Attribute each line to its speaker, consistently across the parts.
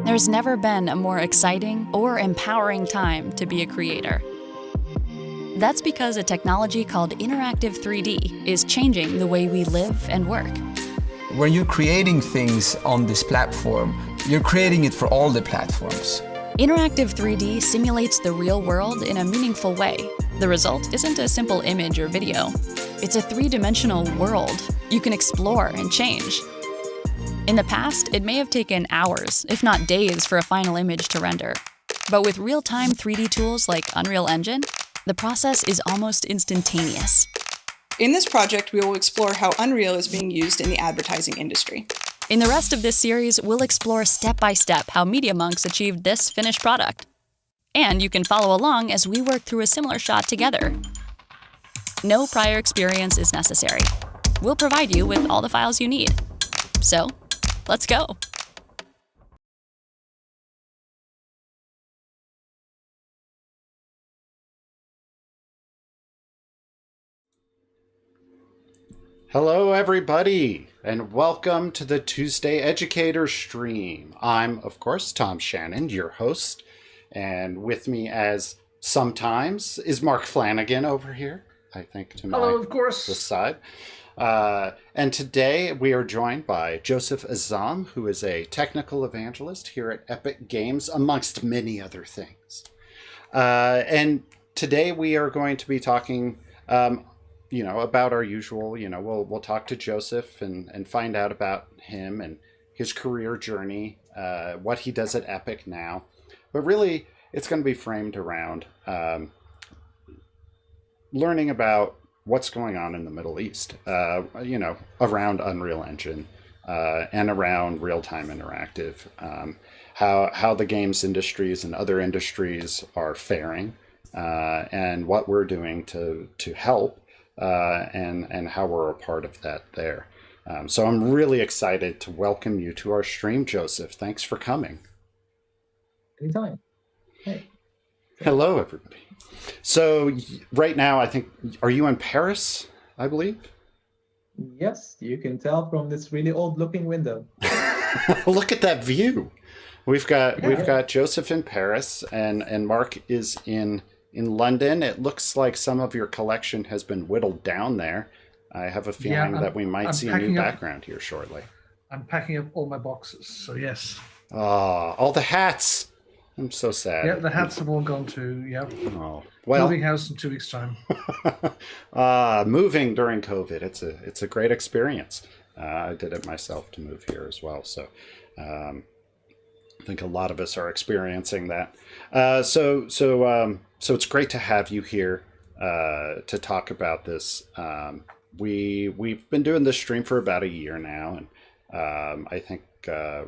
Speaker 1: There's never been a more exciting or empowering time to be a creator. That's because a technology called interactive 3D is changing the way we live and work.
Speaker 2: When you're creating things on this platform, you're creating it for all the platforms.
Speaker 1: Interactive 3D simulates the real world in a meaningful way. The result isn't a simple image or video. It's a three-dimensional world you can explore and change. In the past, it may have taken hours, if not days, for a final image to render. But with real-time 3D tools like Unreal Engine, the process is almost instantaneous.
Speaker 3: In this project, we will explore how Unreal is being used in the advertising industry.
Speaker 1: In the rest of this series, we'll explore step-by-step how Media Monks achieved this finished product. And you can follow along as we work through a similar shot together. No prior experience is necessary. We'll provide you with all the files you need. So, let's go.
Speaker 4: Hello, everybody, and welcome to the Tuesday Educator stream. I'm, of course, Tom Shannon, your host, and with me, as sometimes, is Mark Flanagan over here, I think, to my
Speaker 5: Hello, of course.
Speaker 4: this side. And today we are joined by Joseph Azzam, who is a technical evangelist here at Epic Games, amongst many other things. And today we are going to be talking about our usual, we'll talk to Joseph and find out about him and his career journey, what he does at Epic now. But really, it's going to be framed around learning about what's going on in the Middle East, around Unreal Engine and around real-time interactive, how the games industries and other industries are faring, and what we're doing to help. And how we're a part of that there. So I'm really excited to welcome you to our stream, Joseph. Thanks for coming.
Speaker 5: Anytime. Hey.
Speaker 4: Hello, everybody. So right now, I think, are you in Paris, I believe?
Speaker 5: Yes, you can tell from this really old-looking window.
Speaker 4: Look at that view. We've got Joseph in Paris, and Mark is in London. It looks like some of your collection has been whittled down there. I have a feeling that we might see a new background here shortly.
Speaker 5: I'm packing up all my boxes, so yes.
Speaker 4: Oh, all the hats. I'm so sad.
Speaker 5: Yeah, the hats have all gone too, yeah.
Speaker 4: Oh, well.
Speaker 5: Moving house in 2 weeks' time.
Speaker 4: Moving during COVID, it's a great experience. I did it myself to move here as well, so I think a lot of us are experiencing that. So it's great to have you here to talk about this we've been doing this stream for about a year now, and I think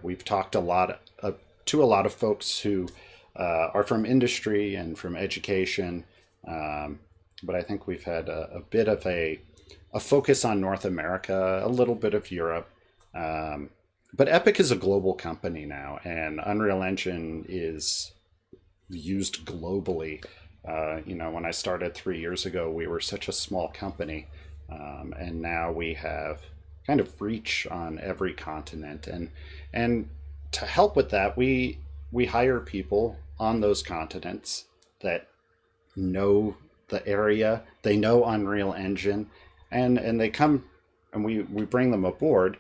Speaker 4: we've talked to a lot of folks who are from industry and from education, but I think we've had a bit of a focus on North America, a little bit of Europe. But Epic is a global company now, and Unreal Engine is used globally. When I started 3 years ago, we were such a small company, and now we have kind of reach on every continent. And to help with that, we hire people on those continents that know the area, they know Unreal Engine, and they come and we bring them aboard.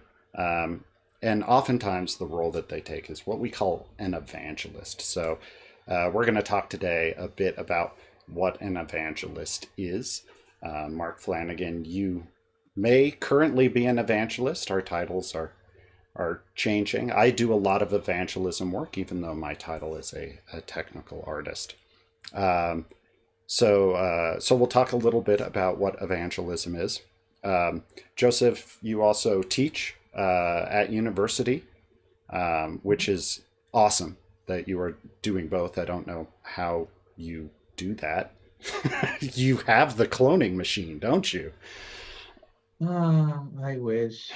Speaker 4: And oftentimes the role that they take is what we call an evangelist. So we're going to talk today a bit about what an evangelist is. Mark Flanagan, you may currently be an evangelist. Our titles are changing. I do a lot of evangelism work, even though my title is a technical artist. So we'll talk a little bit about what evangelism is. Joseph, you also teach at university, which is awesome that you are doing both. I don't know how you do that. You have the cloning machine, don't you?
Speaker 5: I wish.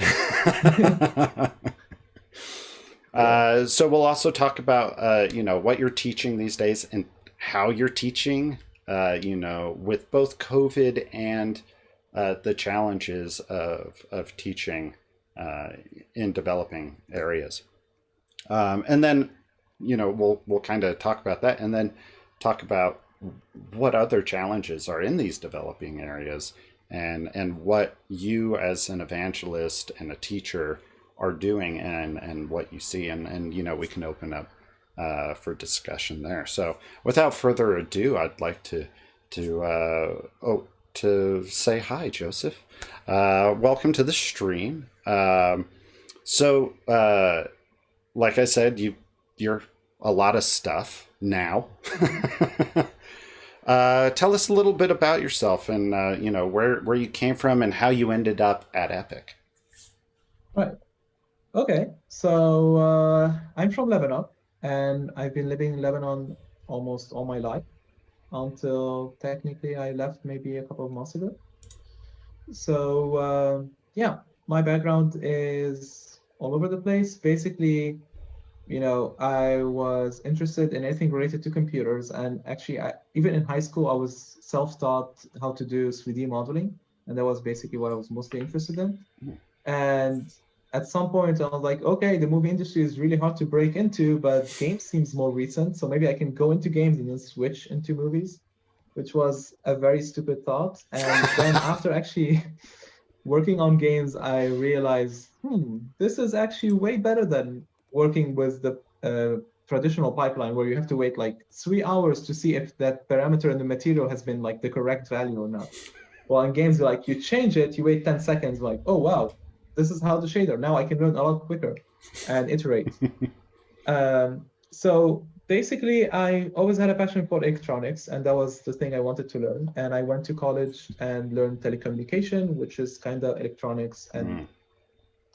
Speaker 4: So we'll also talk about what you're teaching these days and how you're teaching, with both COVID and the challenges of teaching in developing areas. And then, we'll kind of talk about that, and then talk about what other challenges are in these developing areas, and what you as an evangelist and a teacher are doing, and what you see, and we can open up for discussion there. So without further ado, I'd like to say hi, Joseph. Welcome to the stream. So like I said, you're a lot of stuff now. Tell us a little bit about yourself, and where you came from and how you ended up at Epic.
Speaker 5: Right. Okay. So I'm from Lebanon, and I've been living in Lebanon almost all my life until technically I left maybe a couple of months ago. So my background is all over the place. Basically, I was interested in anything related to computers, and actually, even in high school, I was self-taught how to do 3D modeling, and that was basically what I was mostly interested in. And at some point, I was like, okay, the movie industry is really hard to break into, but games seems more recent, so maybe I can go into games and then switch into movies, which was a very stupid thought. And then after actually working on games, I realized, this is actually way better than working with the traditional pipeline where you have to wait like 3 hours to see if that parameter in the material has been like the correct value or not. Well, in games, like you change it, you wait 10 seconds, like, oh, wow, this is how the shader. Now I can learn a lot quicker and iterate. So basically, I always had a passion for electronics, and that was the thing I wanted to learn. And I went to college and learned telecommunication, which is kind of electronics.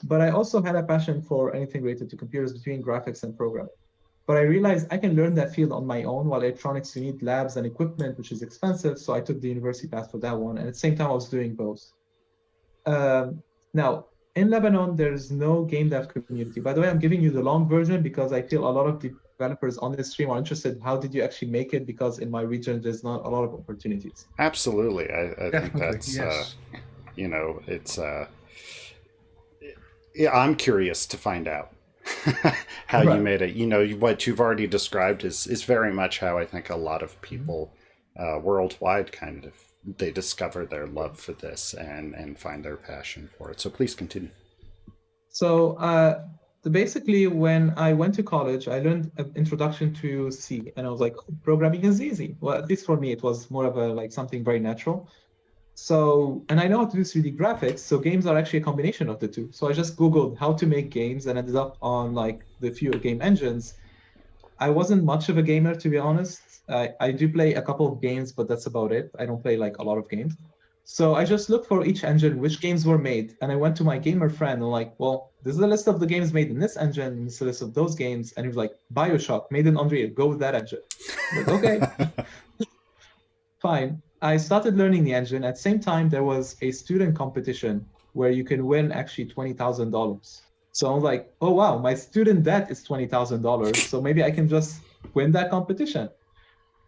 Speaker 5: But I also had a passion for anything related to computers, between graphics and programming. But I realized I can learn that field on my own, while electronics, you need labs and equipment, which is expensive. So I took the university path for that one. And at the same time, I was doing both. Now, in Lebanon, there's no game dev community. By the way, I'm giving you the long version because I feel a lot of developers on this stream are interested. How did you actually make it? Because in my region, there's not a lot of opportunities.
Speaker 4: Absolutely. I think that's,
Speaker 6: yes.
Speaker 4: It's... I'm curious to find out how you made it. What you've already described is very much how I think a lot of people worldwide kind of, they discover their love for this and find their passion for it. So please continue.
Speaker 5: So basically, when I went to college, I learned an introduction to C, and I was like, oh, programming is easy. Well, at least for me, it was more of a something very natural. So, and I know how to do 3D graphics, so games are actually a combination of the two. So I just Googled how to make games and ended up on the few game engines. I wasn't much of a gamer, to be honest. I do play a couple of games, but that's about it. I don't play a lot of games. So I just looked for each engine, which games were made, and I went to my gamer friend and like, well, this is a list of the games made in this engine, and this is a list of those games, and he was like, BioShock, made in Unreal, go with that engine. I'm like, okay, fine. I started learning the engine. At the same time, there was a student competition where you can win actually $20,000. So I was like, oh wow, my student debt is $20,000, so maybe I can just win that competition.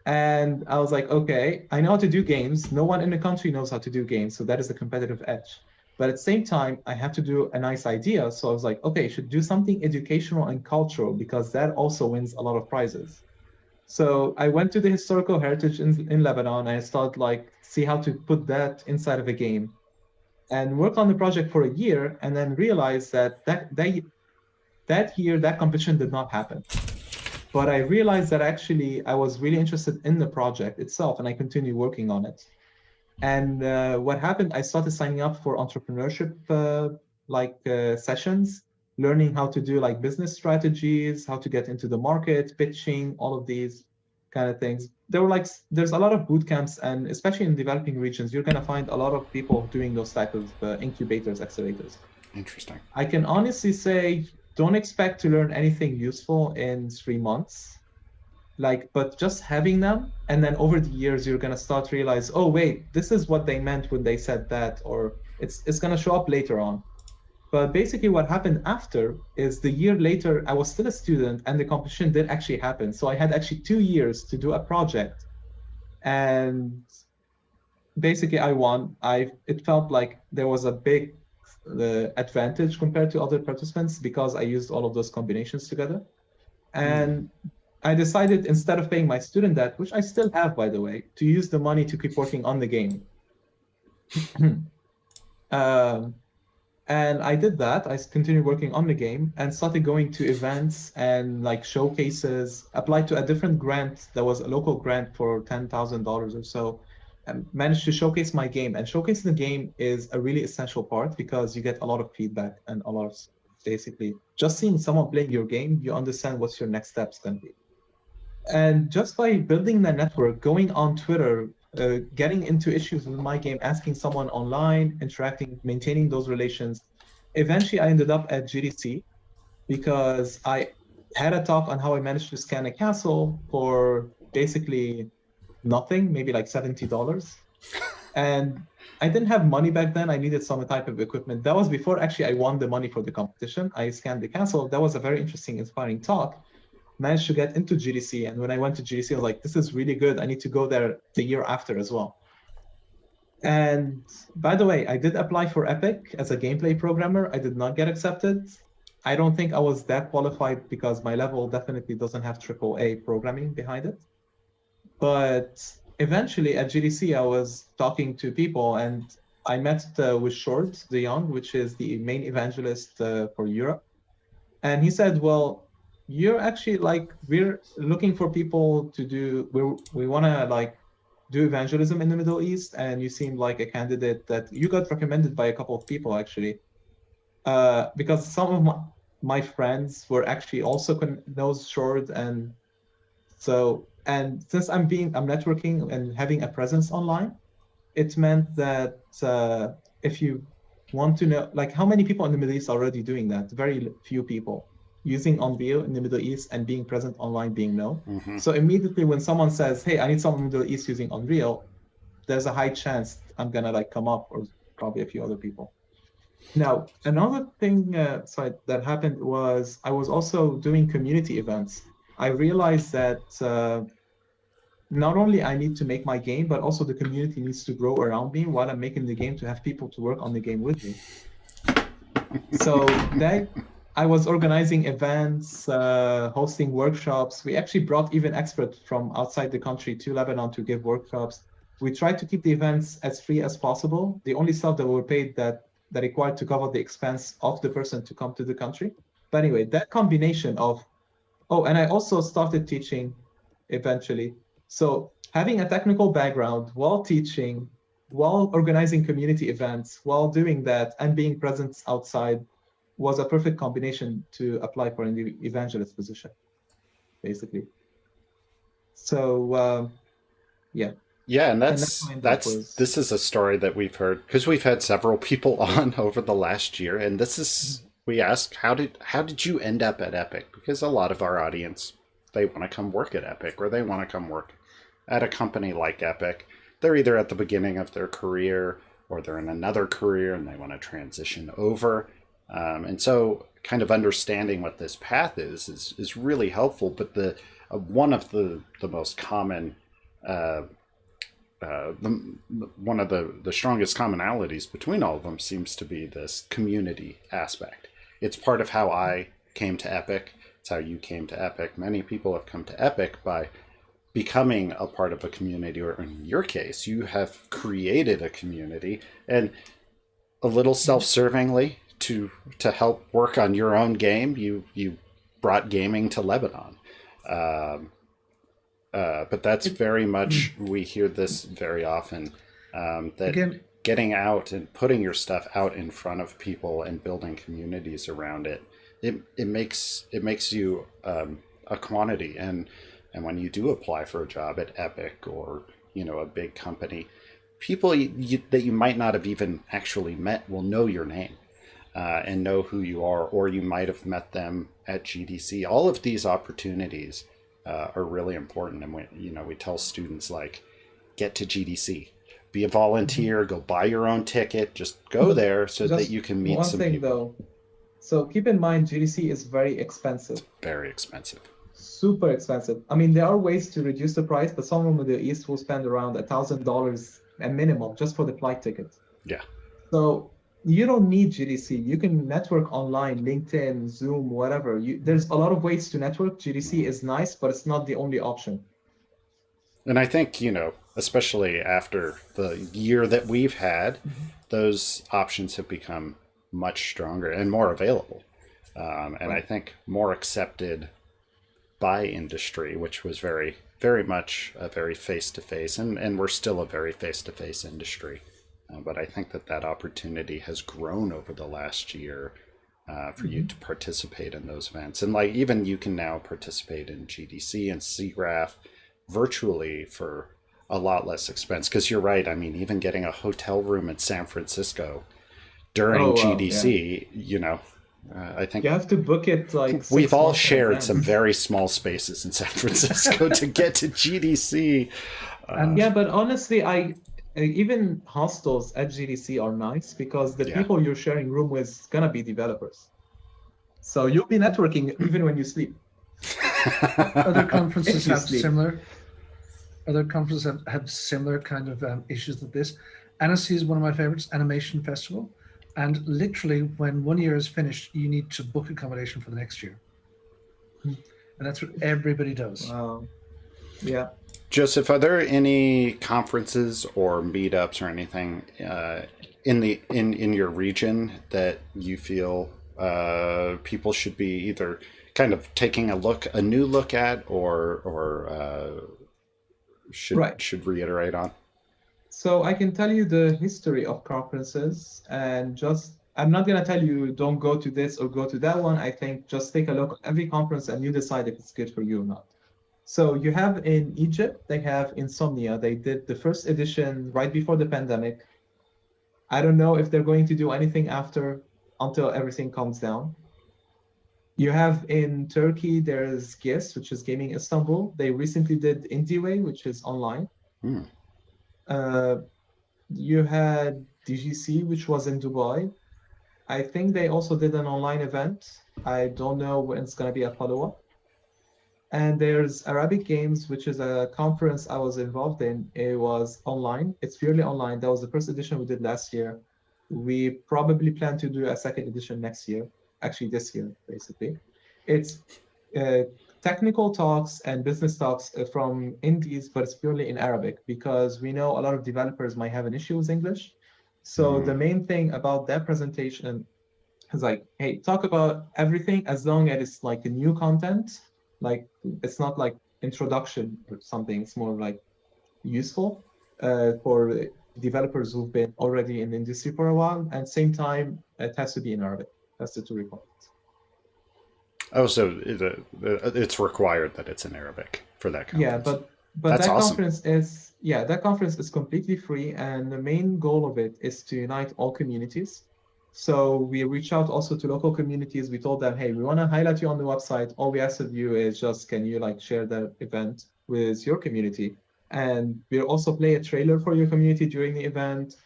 Speaker 5: And I was like, okay, I know how to do games. No one in the country knows how to do games, so that is the competitive edge. But at the same time, I have to do a nice idea. So I was like, okay, I should do something educational and cultural because that also wins a lot of prizes. So I went to the historical heritage in Lebanon and I started like see how to put that inside of a game and work on the project for a year and then realize that year that competition did not happen. But I realized that actually I was really interested in the project itself and I continued working on it. And what happened, I started signing up for entrepreneurship sessions, learning how to do like business strategies, how to get into the market, pitching, all of these kind of things. There's a lot of boot camps, and especially in developing regions, you're gonna find a lot of people doing those type of incubators, accelerators.
Speaker 4: Interesting.
Speaker 5: I can honestly say, don't expect to learn anything useful in 3 months. But just having them, and then over the years, you're gonna start to realize, oh wait, this is what they meant when they said that, or it's gonna show up later on. But basically what happened after is the year later, I was still a student and the competition did actually happen. So I had actually 2 years to do a project. And basically I won. It felt like there was a big advantage compared to other participants because I used all of those combinations together. And I decided instead of paying my student debt, which I still have, by the way, to use the money to keep working on the game. And I did that. I continued working on the game and started going to events and like showcases, applied to a different grant that was a local grant for $10,000 or so, and managed to showcase my game. And showcasing the game is a really essential part because you get a lot of feedback and a lot of basically just seeing someone playing your game, you understand what's your next steps going to be. And just by building the network, going on Twitter, getting into issues with my game, asking someone online, interacting, maintaining those relations. Eventually, I ended up at GDC because I had a talk on how I managed to scan a castle for basically nothing, maybe like $70. And I didn't have money back then. I needed some type of equipment. That was before actually I won the money for the competition. I scanned the castle. That was a very interesting, inspiring talk. Managed to get into GDC, and when I went to GDC, I was like, this is really good. I need to go there the year after as well. And by the way, I did apply for Epic as a gameplay programmer. I did not get accepted. I don't think I was that qualified because my level definitely doesn't have AAA programming behind it. But eventually at GDC, I was talking to people and I met with Short de Jong, which is the main evangelist for Europe. And he said, well, you're actually like, we're looking for people to do, we want to like do evangelism in the Middle East. And you seem like a candidate that you got recommended by a couple of people actually. Because some of my friends were actually also knows Short. And so, and since I'm networking and having a presence online, it meant that if you want to know, like how many people in the Middle East are already doing that? Very few people using Unreal in the Middle East and being present online, being known. Mm-hmm. So immediately when someone says, hey, I need someone in the Middle East using Unreal, there's a high chance I'm gonna like come up, or probably a few other people. Now, another thing that happened was I was also doing community events. I realized that not only I need to make my game, but also the community needs to grow around me while I'm making the game to have people to work on the game with me. So that I was organizing events, hosting workshops. We actually brought even experts from outside the country to Lebanon to give workshops. We tried to keep the events as free as possible. The only stuff that were paid that required to cover the expense of the person to come to the country. But anyway, that combination of, and I also started teaching eventually. So having a technical background while teaching, while organizing community events, while doing that and being present outside was a perfect combination to apply for an evangelist position, basically. So, yeah.
Speaker 4: Yeah, and
Speaker 5: And that's my that was.
Speaker 4: this is a story that we've heard because we've had several people on over the last year, and this is we ask how did you end up at Epic? Because a lot of our audience, they want to come work at Epic, or they want to come work at a company like Epic. They're either at the beginning of their career or they're in another career and they want to transition over. And so kind of understanding what this path is really helpful. But the one of the most common one of the strongest commonalities between all of them seems to be this community aspect. It's part of how I came to Epic. It's how you came to Epic. Many people have come to Epic by becoming a part of a community, or in your case, you have created a community, and a little self-servingly to help work on your own game, you brought gaming to Lebanon. But that's very much, we hear this very often, that
Speaker 6: Again,
Speaker 4: getting out and putting your stuff out in front of people and building communities around it, it makes you a quantity. And when you do apply for a job at Epic or, a big company, people that you might not have even actually met will know your name and know who you are, or you might have met them at GDC. All of these opportunities are really important. And we tell students, like, get to GDC, be a volunteer, go buy your own ticket, just go there so that you can meet some people.
Speaker 5: Though, so keep in mind, GDC is very expensive.
Speaker 4: Very expensive.
Speaker 5: Super expensive. I mean, there are ways to reduce the price, but someone in the East will spend around $1,000 a minimum just for the flight ticket.
Speaker 4: Yeah.
Speaker 5: So you don't need GDC. You can network online, LinkedIn, Zoom, whatever. There's a lot of ways to network. GDC is nice, but it's not the only option.
Speaker 4: And I think, especially after the year that we've had, those options have become much stronger and more available. And I think more accepted by industry, which was very, very much a very face-to-face, and we're still a very face-to-face industry. But I think that opportunity has grown over the last year for you to participate in those events. And like, even you can now participate in GDC and SIGGRAPH virtually for a lot less expense. Because you're right. I mean, even getting a hotel room in San Francisco during GDC, I think
Speaker 5: you have to book it like
Speaker 4: we've all shared some very small spaces in San Francisco to get to GDC.
Speaker 5: But honestly, even hostels at GDC are nice because the people you're sharing room with is gonna be developers. So you'll be networking even when you sleep.
Speaker 6: Other conferences have similar. Other conferences have similar kind of issues to this. Annecy is one of my favorites, Animation Festival. And literally, when 1 year is finished, you need to book accommodation for the next year. And that's what everybody does.
Speaker 5: Yeah.
Speaker 4: Joseph, are there any conferences or meetups or anything in your region that you feel people should be either kind of taking a new look at, or should reiterate on?
Speaker 5: So I can tell you the history of conferences, and I'm not going to tell you don't go to this or go to that one. I think just take a look at every conference and you decide if it's good for you or not. So you have in Egypt, they have Insomnia. They did the first edition right before the pandemic. I don't know if they're going to do anything until everything calms down. You have in Turkey, there's GIS, which is Gaming Istanbul. They recently did IndieWay, which is online. You had DGC, which was in Dubai. I think they also did an online event. I don't know when it's going to be a follow-up. And there's Arabic Games, which is a conference I was involved in. It was online. It's purely online. That was the first edition we did last year. We probably plan to do a second edition next year. Actually, this year, basically. It's technical talks and business talks from indies, but it's purely in Arabic because we know a lot of developers might have an issue with English. So the main thing about that presentation is like, hey, talk about everything as long as it's like a new content. Like, it's not like introduction or something. It's more like useful for developers who've been already in the industry for a while. And same time, it has to be in Arabic. That's the two requirements.
Speaker 4: Oh, so it's required that it's in Arabic for that conference.
Speaker 5: Yeah, but
Speaker 4: that's
Speaker 5: that
Speaker 4: awesome.
Speaker 5: conference is yeah, that conference is completely free, and the main goal of it is to unite all communities. So we reach out also to local communities. We told them, hey, we want to highlight you on the website. All we ask of you is just, can you like share the event with your community? And we'll also play a trailer for your community during the event.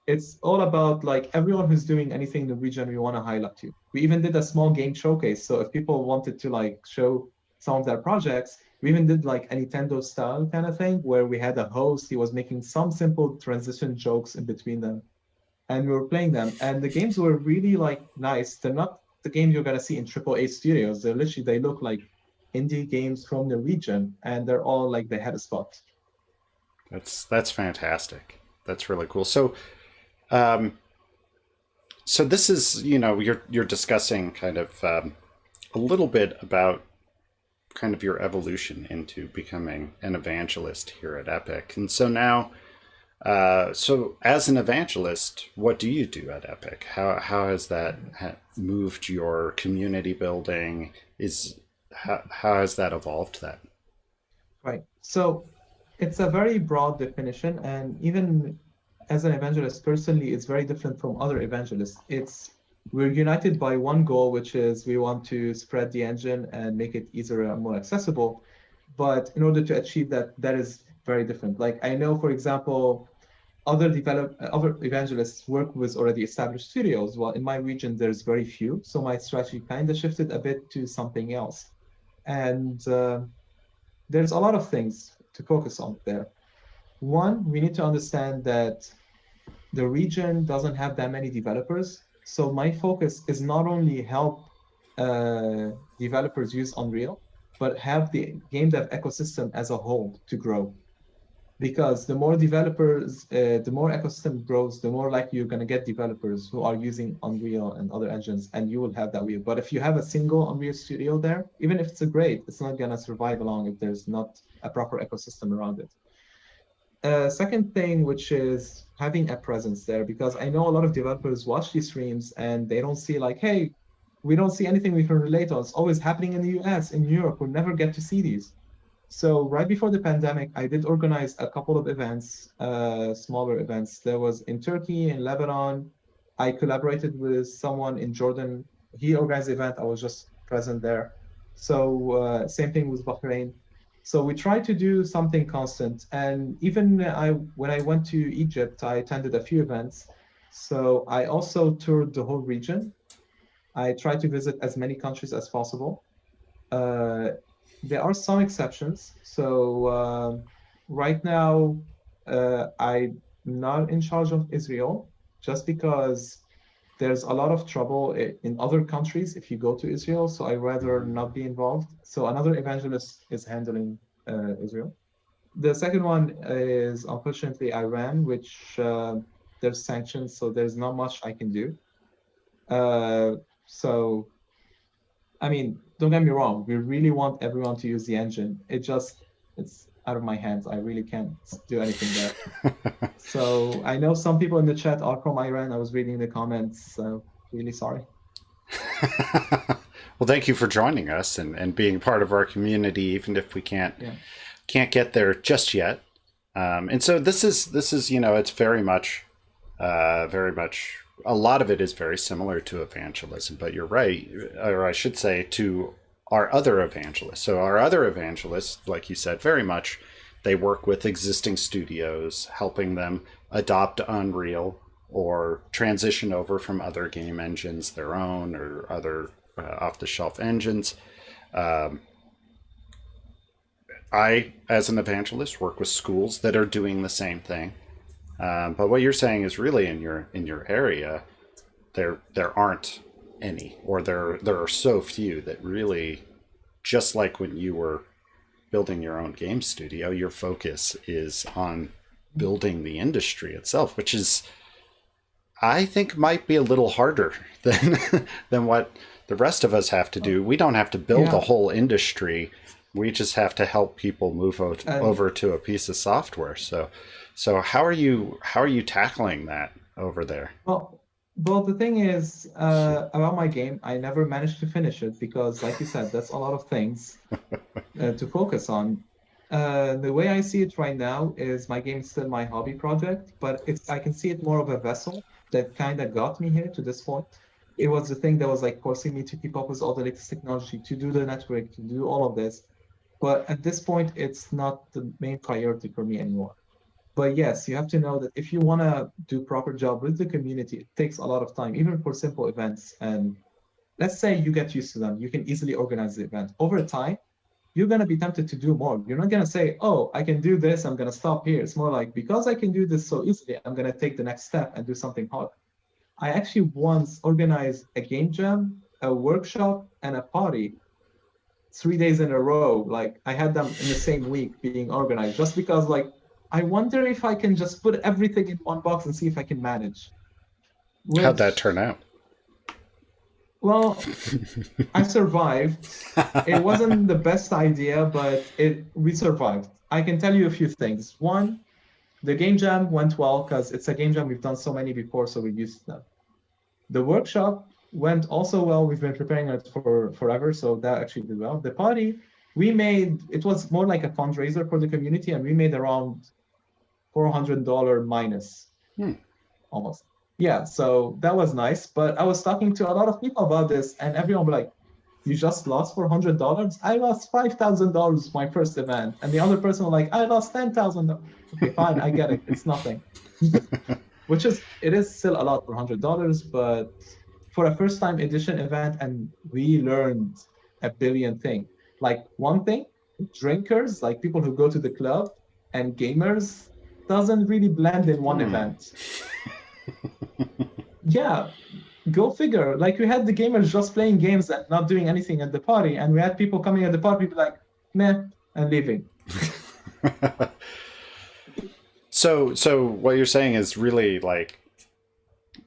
Speaker 5: It's all about like everyone who's doing anything in the region, we want to highlight you. We even did a small game showcase. So if people wanted to like show some of their projects, we even did like a Nintendo style kind of thing where we had a host. He was making some simple transition jokes in between them, and we were playing them. And the games were really like nice. They're not the games you're gonna see in AAA studios. They're literally, they look like indie games from the region, and they're all like they had a spot.
Speaker 4: That's fantastic. That's really cool. So, so this is, you know, you're discussing kind of a little bit about kind of your evolution into becoming an evangelist here at Epic. And so now, so as an evangelist, what do you do at Epic? How has that moved your community building? How has that evolved then?
Speaker 5: Right. So it's a very broad definition, and even as an evangelist personally, it's very different from other evangelists. We're united by one goal, which is we want to spread the engine and make it easier and more accessible. But in order to achieve that, that is very different. Like I know, for example, other evangelists work with already established studios. Well, in my region, there's very few. So my strategy kind of shifted a bit to something else. And there's a lot of things to focus on there. One, we need to understand that the region doesn't have that many developers. So my focus is not only help developers use Unreal, but have the game dev ecosystem as a whole to grow. Because the more developers, the more ecosystem grows, the more likely you're going to get developers who are using Unreal and other engines, and you will have that wheel. But if you have a single Unreal Studio there, even if it's a great, it's not going to survive long if there's not a proper ecosystem around it. Second thing, which is having a presence there, because I know a lot of developers watch these streams and they don't see like, hey, we don't see anything we can relate on. It's always happening in the US, in Europe, we'll never get to see these. So right before the pandemic, I did organize a couple of events, smaller events. There was in Turkey, in Lebanon. I collaborated with someone in Jordan. He organized the event, I was just present there. So same thing with Bahrain. So we tried to do something constant. And even when I went to Egypt, I attended a few events. So I also toured the whole region. I tried to visit as many countries as possible. There are some exceptions. So right now, I'm not in charge of Israel, just because there's a lot of trouble in other countries if you go to Israel. So I'd rather not be involved. So another evangelist is handling Israel. The second one is unfortunately Iran, which there's sanctions, so there's not much I can do. So, I mean, don't get me wrong, we really want everyone to use the engine. It's out of my hands. I really can't do anything there. So I know some people in the chat are from Iran. I was reading the comments, so really sorry.
Speaker 4: Well, thank you for joining us and being part of our community, even if we can't get there just yet. And so this is, you know, it's very much, a lot of it is very similar to evangelism, but you're right, or I should say to our other evangelists. So our other evangelists, like you said, very much, they work with existing studios, helping them adopt Unreal or transition over from other game engines, their own or other off-the-shelf engines. I, as an evangelist, work with schools that are doing the same thing. But what you're saying is really in your area, there aren't any, or there are so few that really, just like when you were building your own game studio, your focus is on building the industry itself, which is, I think, might be a little harder than what the rest of us have to do. We don't have to build a whole industry. We just have to help people move over to a piece of software. So how are you tackling that over there?
Speaker 5: Well, the thing is about my game, I never managed to finish it because, like you said, that's a lot of things to focus on. The way I see it right now is my game is still my hobby project, but I can see it more of a vessel that kind of got me here to this point. It was the thing that was like forcing me to keep up with all the latest technology, to do the network, to do all of this. But at this point, it's not the main priority for me anymore. But yes, you have to know that if you want to do proper job with the community, it takes a lot of time, even for simple events. And let's say you get used to them, you can easily organize the event. Over time, you're going to be tempted to do more. You're not going to say, oh, I can do this, I'm going to stop here. It's more like, because I can do this so easily, I'm going to take the next step and do something hard. I actually once organized a game jam, a workshop, and a party 3 days in a row. Like I had them in the same week being organized, just because like, I wonder if I can just put everything in one box and see if I can manage.
Speaker 4: How'd that turn out?
Speaker 5: Well, I survived. It wasn't the best idea, but we survived. I can tell you a few things. One, the game jam went well because it's a game jam. We've done so many before, so we're used to them. The workshop went also well. We've been preparing it for forever, so that actually did well. The party, it was more like a fundraiser for the community, and we made around $400 minus, almost. Yeah, so that was nice. But I was talking to a lot of people about this, and everyone was like, you just lost $400? I lost $5,000 my first event. And the other person was like, I lost $10,000. Okay, fine, I get it. It's nothing. It is still a lot for $100, but for a first-time edition event, and we learned a billion things. Like one thing, drinkers, like people who go to the club, and gamers doesn't really blend in one event. Yeah, go figure. Like we had the gamers just playing games and not doing anything at the party, and we had people coming at the party be like, meh, and leaving.
Speaker 4: So what you're saying is really like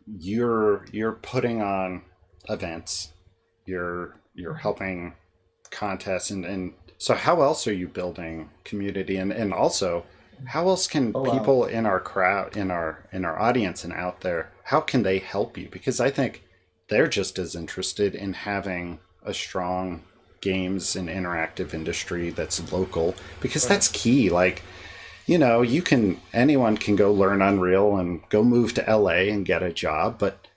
Speaker 4: you're putting on events, you're helping contests, and so how else are you building community, and also how else can people in our crowd, in our audience and out there, how can they help you? Because I think they're just as interested in having a strong games and interactive industry that's local, because that's key. Like, you know, anyone can go learn Unreal and go move to LA and get a job, but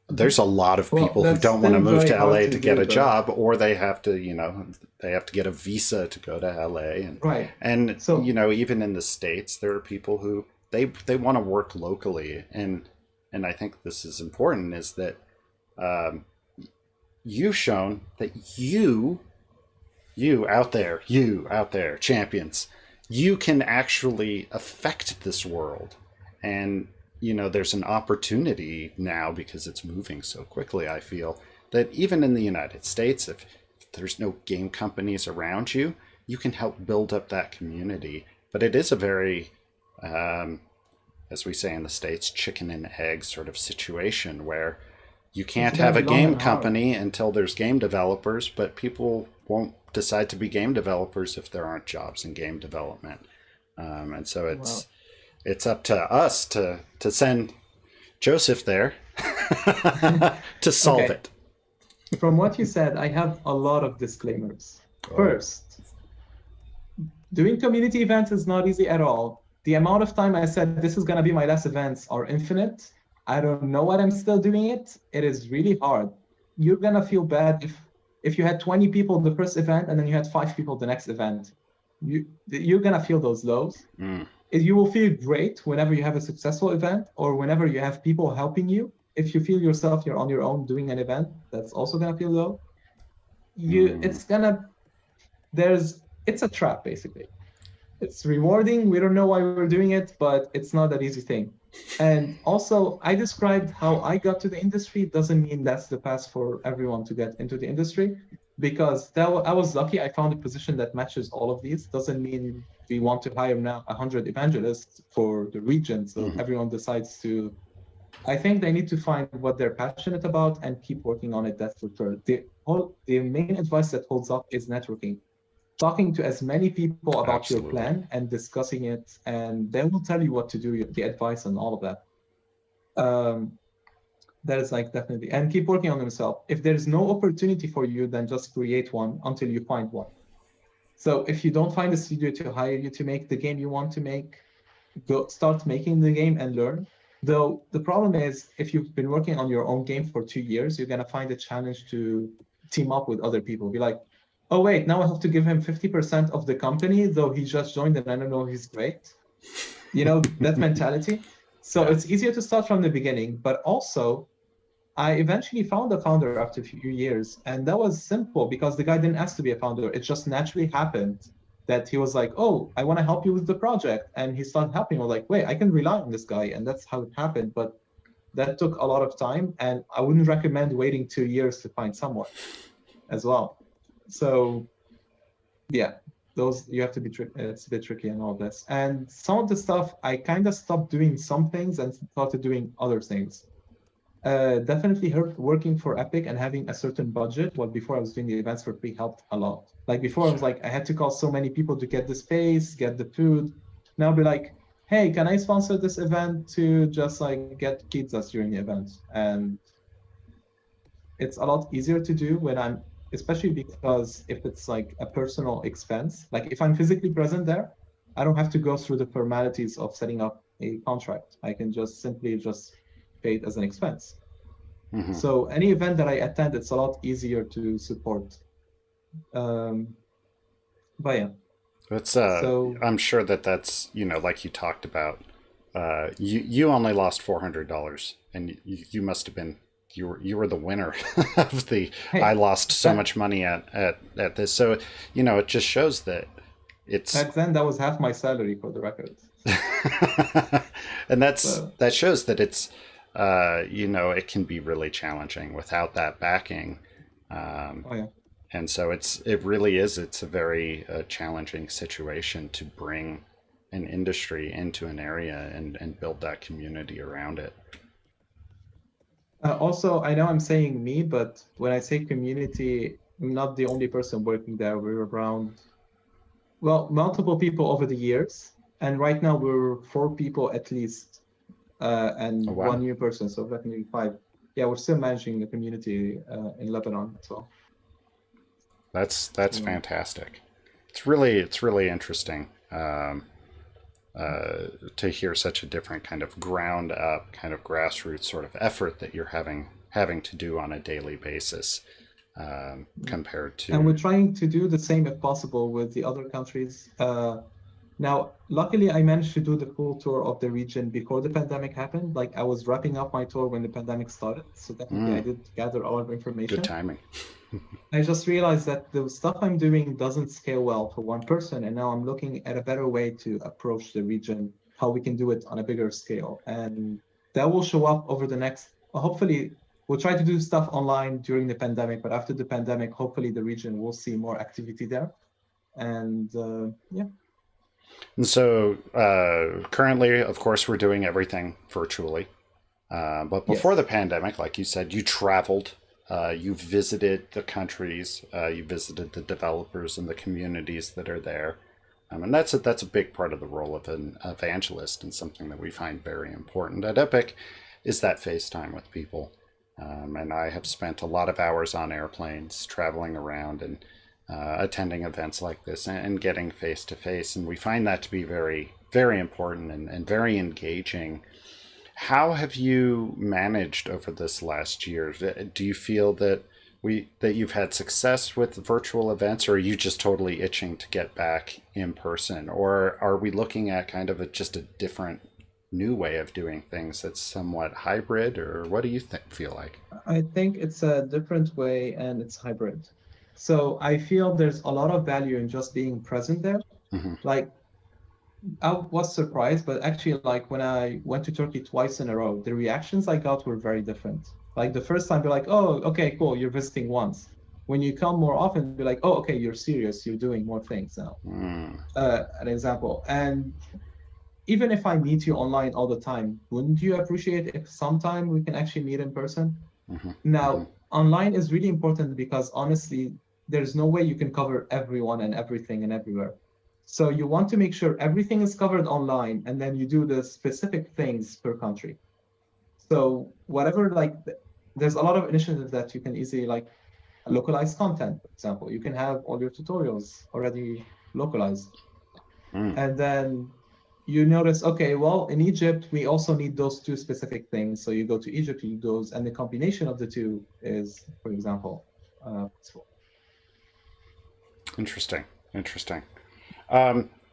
Speaker 4: there's a lot of people who don't want to move to LA to get a job, or they have to, they have to get a visa to go to LA. And,
Speaker 5: right.
Speaker 4: And so, even in the States, there are people who they want to work locally. And I think this is important, is that you've shown that you out there, champions, you can actually affect this world. And there's an opportunity now, because it's moving so quickly, I feel, that even in the United States, if there's no game companies around you, you can help build up that community. But it is a very, as we say in the States, chicken and egg sort of situation, where you can't have a game company until there's game developers, but people won't decide to be game developers if there aren't jobs in game development. And so it's up to us to send Joseph there to solve it.
Speaker 5: From what you said, I have a lot of disclaimers. First, doing community events is not easy at all. The amount of time I said this is going to be my last events are infinite. I don't know what I'm still doing it. It is really hard. You're going to feel bad if you had 20 people the first event and then you had 5 people the next event. You're going to feel those lows. You will feel great whenever you have a successful event, or whenever you have people helping you. If you feel yourself you're on your own doing an event, that's also gonna feel low. It's a trap, basically. It's rewarding. We don't know why we're doing it, but it's not that easy thing. And also, I described how I got to the industry. Doesn't mean that's the path for everyone to get into the industry, because I was lucky. I found a position that matches all of these. Doesn't mean we want to hire now 100 evangelists for the region, so everyone decides to. I think they need to find what they're passionate about and keep working on it. That's for sure. The main advice that holds up is networking. Talking to as many people about your plan and discussing it, and they will tell you what to do, the advice and all of that. That is like definitely, and keep working on yourself. If there's no opportunity for you, then just create one until you find one. So if you don't find a studio to hire you to make the game you want to make, go start making the game and learn. Though the problem is, if you've been working on your own game for 2 years, you're gonna find a challenge to team up with other people. Be like, oh wait, now I have to give him 50% of the company, though he just joined and I don't know he's great. You know, that mentality. So it's easier to start from the beginning, but also I eventually found a founder after a few years, and that was simple because the guy didn't ask to be a founder. It just naturally happened that he was like, oh, I want to help you with the project. And he started helping. I was like, wait, I can rely on this guy. And that's how it happened. But that took a lot of time. And I wouldn't recommend waiting 2 years to find someone as well. So yeah, those, you have to be, it's a bit tricky and all this. And some of the stuff, I kind of stopped doing some things and started doing other things. Definitely working for Epic and having a certain budget. Well, before I was doing the events for free helped a lot. Like before, I was like, I had to call so many people to get the space, get the food. Now I'll be like, hey, can I sponsor this event to just like get pizzas during the event? And it's a lot easier to do when I'm, especially because if it's like a personal expense, like if I'm physically present there, I don't have to go through the formalities of setting up a contract. I can just simply just pay it as an expense. Mm-hmm. So any event that I attend, it's a lot easier to support. But yeah.
Speaker 4: It's so I'm sure that's, you know, like you talked about, you only lost $400 and you must have been, you were the winner of the, hey, I lost so much money at this. So, you know, it just shows that it's,
Speaker 5: back then that was half my salary for the record.
Speaker 4: And that shows that it's, you know, it can be really challenging without that backing. And so it really is, it's a very challenging situation to bring an industry into an area and build that community around it.
Speaker 5: Also, I know I'm saying me, but when I say community, I'm not the only person working there. We're around, well, multiple people over the years. And right now we're 4 people at least, and oh, wow, 1 new person. So definitely 5. Yeah, we're still managing the community in Lebanon as well.
Speaker 4: That's fantastic. It's really interesting to hear such a different kind of ground up, kind of grassroots sort of effort that you're having to do on a daily basis compared to.
Speaker 5: And we're trying to do the same if possible with the other countries. Now, luckily, I managed to do the full tour of the region before the pandemic happened. Like I was wrapping up my tour when the pandemic started, so definitely I did gather all of information.
Speaker 4: Good timing.
Speaker 5: I just realized that the stuff I'm doing doesn't scale well for one person, and now I'm looking at a better way to approach the region, how we can do it on a bigger scale. And that will show up over the next, hopefully, we'll try to do stuff online during the pandemic, but after the pandemic, hopefully the region will see more activity there. And yeah.
Speaker 4: And so currently, of course, we're doing everything virtually. But before the pandemic, like you said, you traveled. You visited the countries, you visited the developers and the communities that are there. And that's a big part of the role of an evangelist, and something that we find very important at Epic is that FaceTime with people. And I have spent a lot of hours on airplanes traveling around and attending events like this and getting face to face. And we find that to be very, very important and very engaging. How have you managed over this last year? Do you feel that you've had success with virtual events, or are you just totally itching to get back in person? Or are we looking at kind of just a different new way of doing things that's somewhat hybrid, or what do you feel like?
Speaker 5: I think it's a different way and it's hybrid. So I feel there's a lot of value in just being present there. Mm-hmm. Like, I was surprised, but actually, like when I went to Turkey twice in a row, the reactions I got were very different. Like the first time, they're like, oh, okay, cool, you're visiting once. When you come more often, they're like, oh, okay, you're serious, you're doing more things now. An example. And even if I meet you online all the time, wouldn't you appreciate if sometime we can actually meet in person? Mm-hmm. Now, online is really important because honestly, there's no way you can cover everyone and everything and everywhere. So you want to make sure everything is covered online, and then you do the specific things per country. So whatever, like, there's a lot of initiatives that you can easily like localized content, for example. You can have all your tutorials already localized. And then you notice, okay, well, in Egypt, we also need those two specific things. So you go to Egypt, you do those, and the combination of the two is, for example, useful.
Speaker 4: Interesting.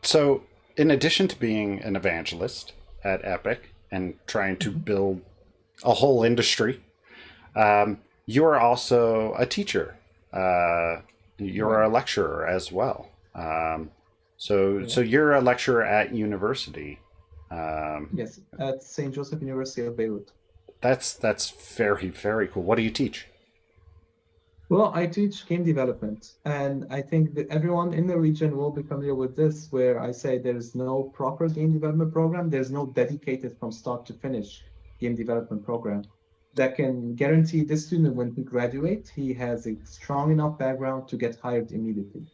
Speaker 4: So in addition to being an evangelist at Epic and trying to build a whole industry, you are also a teacher. You're a lecturer as well. So you're a lecturer at university.
Speaker 5: Yes, at St. Joseph University of Beirut.
Speaker 4: That's very, very cool. What do you teach?
Speaker 5: Well, I teach game development, and I think that everyone in the region will be familiar with this, where I say there's no proper game development program. There's no dedicated from start to finish game development program that can guarantee this student when he graduates, he has a strong enough background to get hired immediately.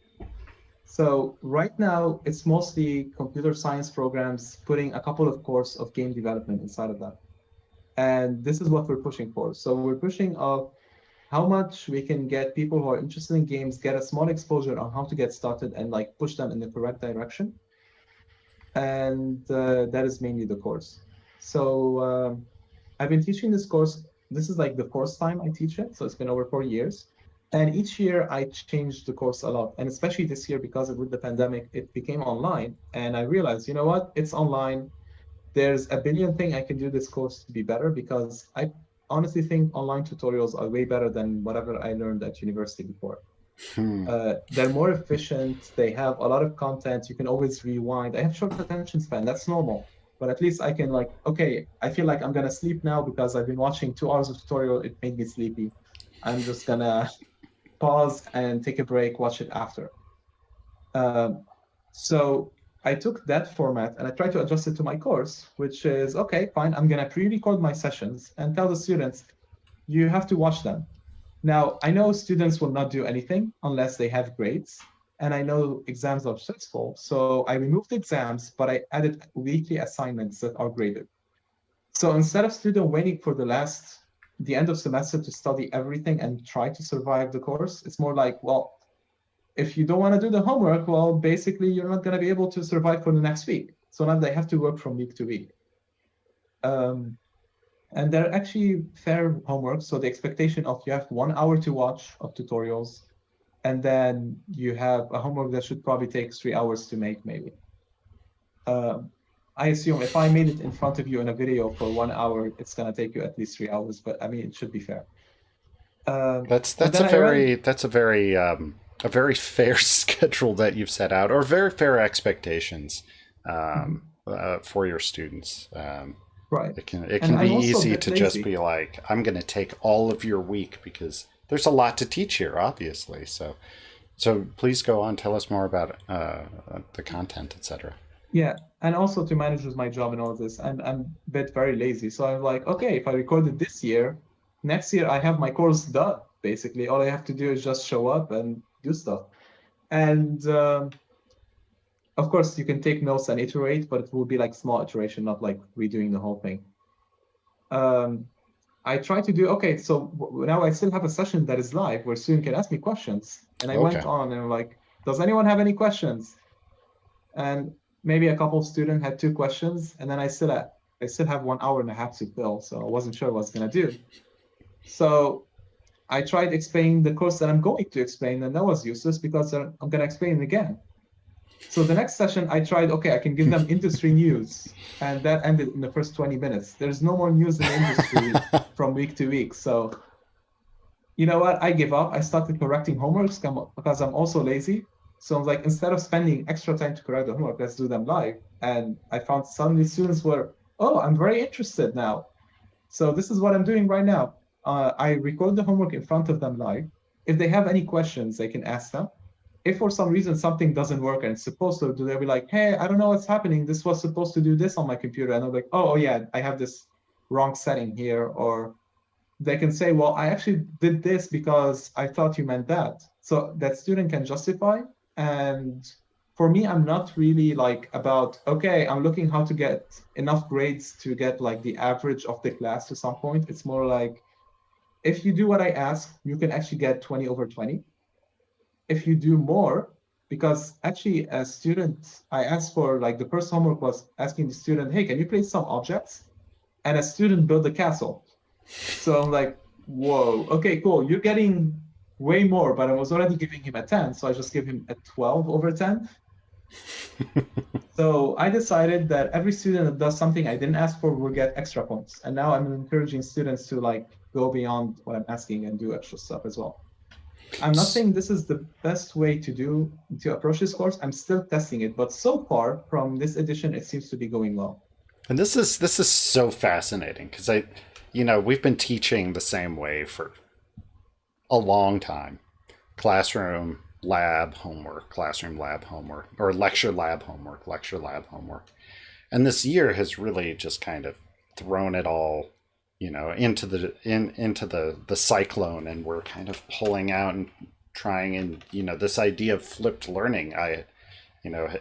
Speaker 5: So right now, it's mostly computer science programs putting a couple of courses of game development inside of that. And this is what we're pushing for. So we're pushing how much we can get people who are interested in games, get a small exposure on how to get started and like push them in the correct direction. And that is mainly the course. So I've been teaching this course. This is like the fourth time I teach it. So it's been over 4 years. And each year I changed the course a lot. And especially this year, because with the pandemic, it became online. And I realized, you know what, it's online. There's a billion things I can do this course to be better, because I honestly think online tutorials are way better than whatever I learned at university before. They're more efficient. They have a lot of content. You can always rewind. I have short attention span. That's normal. But at least I can like, okay, I feel like I'm going to sleep now because I've been watching 2 hours of tutorial. It made me sleepy. I'm just going to pause and take a break, watch it after. So I took that format and I tried to adjust it to my course, which is, okay, fine, I'm going to pre-record my sessions and tell the students, you have to watch them. Now, I know students will not do anything unless they have grades, and I know exams are stressful. So I removed exams, but I added weekly assignments that are graded. So instead of student waiting for the end of semester to study everything and try to survive the course, it's more like, well, if you don't want to do the homework, well, basically you're not going to be able to survive for the next week. So now they have to work from week to week. And they're actually fair homework. So the expectation of you have 1 hour to watch of tutorials, and then you have a homework that should probably take 3 hours to make, maybe. I assume if I made it in front of you in a video for 1 hour, it's going to take you at least 3 hours. But I mean, it should be fair.
Speaker 4: That's a very fair schedule that you've set out, or very fair expectations for your students.
Speaker 5: Right.
Speaker 4: It can be easy to just be like, I'm going to take all of your week, because there's a lot to teach here, obviously. So please go on, tell us more about the content, etc.
Speaker 5: Yeah, and also to manage with my job and all of this, I'm a bit very lazy. So I'm like, okay, if I recorded this year, next year I have my course done. Basically, all I have to do is just show up and do stuff. And of course, you can take notes and iterate, but it will be like small iteration, not like redoing the whole thing. I try to do, okay, so now I still have a session that is live where students can ask me questions. And I went on and I'm like, does anyone have any questions? And maybe a couple of students had 2 questions, and then I still have 1 hour and a half to fill, so I wasn't sure what I was gonna do. So I tried explaining the course that I'm going to explain, and that was useless because I'm going to explain it again. So the next session, I tried, okay, I can give them industry news, and that ended in the first 20 minutes. There's no more news in the industry from week to week. So you know what? I give up. I started correcting homeworks because I'm also lazy. So I was like, instead of spending extra time to correct the homework, let's do them live. And I found suddenly students were, oh, I'm very interested now. So this is what I'm doing right now. I record the homework in front of them live. If they have any questions, they can ask them. If for some reason something doesn't work and it's supposed to do, they'll be like, hey, I don't know what's happening. This was supposed to do this on my computer. And I'm like, oh yeah, I have this wrong setting here. Or they can say, well, I actually did this because I thought you meant that. So that student can justify. And for me, I'm not really like about, okay, I'm looking how to get enough grades to get like the average of the class to some point. It's more like, if you do what I ask, you can actually get 20 over 20. If you do more, because actually as students, I asked for, like, the first homework was asking the student, hey, can you place some objects? And a student built a castle. So I'm like, whoa, okay, cool. You're getting way more, but I was already giving him a 10. So I just give him a 12 over 10. So I decided that every student that does something I didn't ask for will get extra points. And now I'm encouraging students to, like, go beyond what I'm asking and do extra stuff as well. I'm not saying this is the best way to approach this course. I'm still testing it, but so far from this edition, it seems to be going well.
Speaker 4: And this is so fascinating because we've been teaching the same way for a long time. Classroom, lab, homework, classroom, lab, homework, or lecture, lab, homework, lecture, lab, homework. And this year has really just kind of thrown it all, into the cyclone, and we're kind of pulling out and trying, and this idea of flipped learning,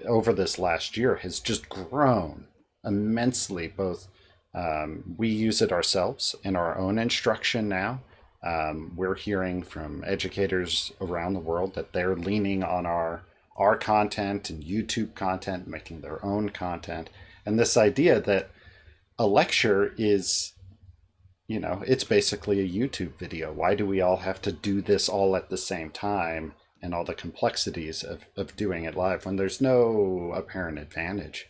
Speaker 4: over this last year has just grown immensely. Both we use it ourselves in our own instruction now. We're hearing from educators around the world that they're leaning on our content and YouTube content, making their own content, and this idea that a lecture is, it's basically a YouTube video. Why do we all have to do this all at the same time, and all the complexities of doing it live when there's no apparent advantage?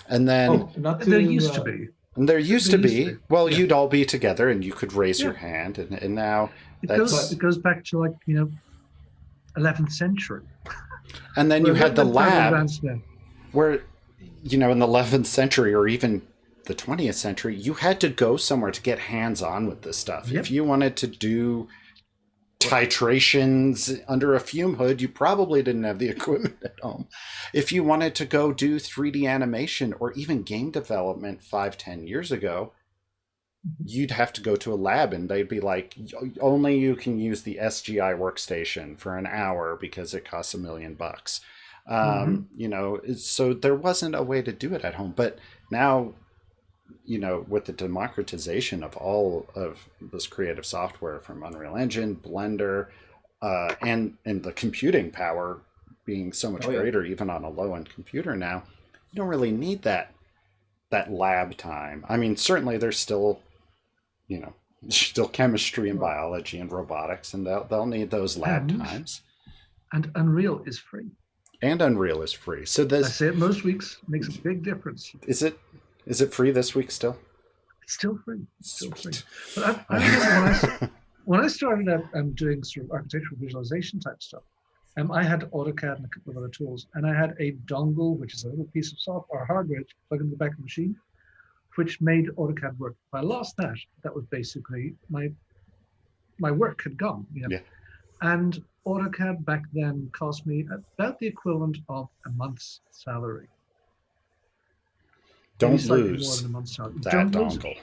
Speaker 4: And then
Speaker 6: there used to be.
Speaker 4: And there used to be. Well, yeah. You'd all be together and you could raise your hand, and now
Speaker 6: it goes back to, like, 11th century.
Speaker 4: And then you had the lab where, in the 11th century or even the 20th century, you had to go somewhere to get hands-on with this stuff. Yep. If you wanted to do titrations under a fume hood, you probably didn't have the equipment at home. If you wanted to go do 3D animation or even game development 5-10 years ago, you'd have to go to a lab, and they'd be like, only you can use the SGI workstation for an hour because it costs $1 million. So there wasn't a way to do it at home. But now, with the democratization of all of this creative software, from Unreal Engine, Blender, and the computing power being so much greater, even on a low-end computer now, you don't really need that lab time. I mean, certainly there's still, still chemistry and biology and robotics, and they'll need those lab times.
Speaker 6: And Unreal is free.
Speaker 4: So I
Speaker 6: say it most weeks, makes a big difference.
Speaker 4: Is it free this week still?
Speaker 6: It's still free. But I remember when I started out doing sort of architectural visualization type stuff, I had AutoCAD and a couple of other tools, and I had a dongle, which is a little piece of software or hardware to plug into the back of the machine, which made AutoCAD work. If I lost that, that was basically my work had gone. Yeah. And AutoCAD back then cost me about the equivalent of a month's salary.
Speaker 4: Don't lose that dongle.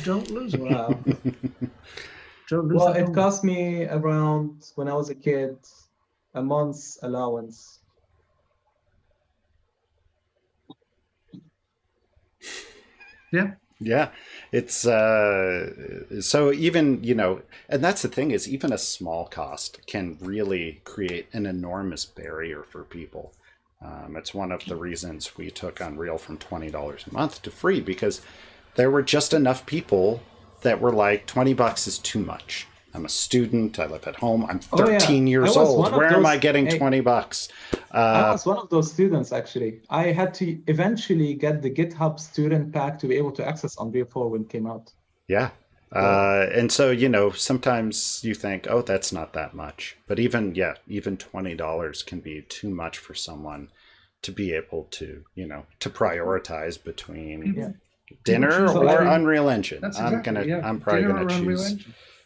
Speaker 6: Don't lose it.
Speaker 5: Wow. Well, it cost me around, when I was a kid, a month's allowance.
Speaker 4: Yeah. It's so even, and that's the thing, is even a small cost can really create an enormous barrier for people. It's one of the reasons we took Unreal from $20 a month to free, because there were just enough people that were like, $20 is too much. I'm a student. I live at home. I'm 13 years old. Where am I getting $20?
Speaker 5: I was one of those students, actually. I had to eventually get the GitHub student pack to be able to access Unreal 4 when it came out.
Speaker 4: Yeah. And so, sometimes you think, oh, that's not that much. But even $20 can be too much for someone to be able to, to prioritize between dinner or Unreal Engine. I'm probably gonna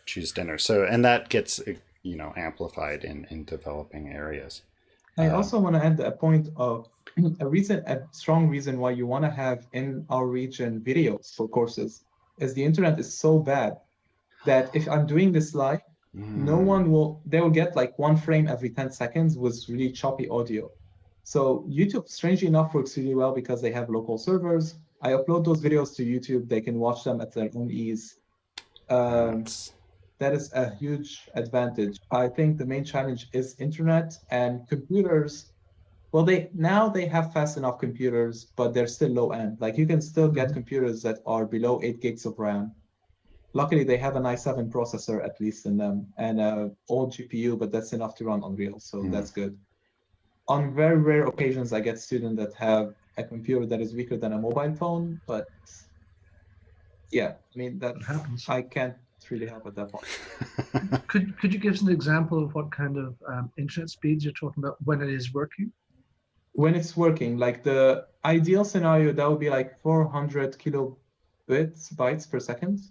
Speaker 4: choose dinner. So, and that gets, amplified in developing areas.
Speaker 5: I also want to add a point of a strong reason why you want to have in our region videos for courses is the internet is so bad that if I'm doing this live, they will get like one frame every 10 seconds with really choppy audio. So YouTube, strangely enough, works really well because they have local servers. I upload those videos to YouTube. They can watch them at their own ease. that is a huge advantage. I think the main challenge is internet and computers. Well, they have fast enough computers, but they're still low end. Like you can still get computers that are below 8 gigs of RAM. Luckily, they have an i7 processor at least in them and a old GPU, but that's enough to run Unreal, so that's good. On very rare occasions, I get students that have a computer that is weaker than a mobile phone, but yeah, I mean that
Speaker 6: happens.
Speaker 5: I can't really help at that point.
Speaker 6: Could you give us an example of what kind of internet speeds you're talking about when it is working?
Speaker 5: When it's working, like the ideal scenario, that would be like 400 bytes per second.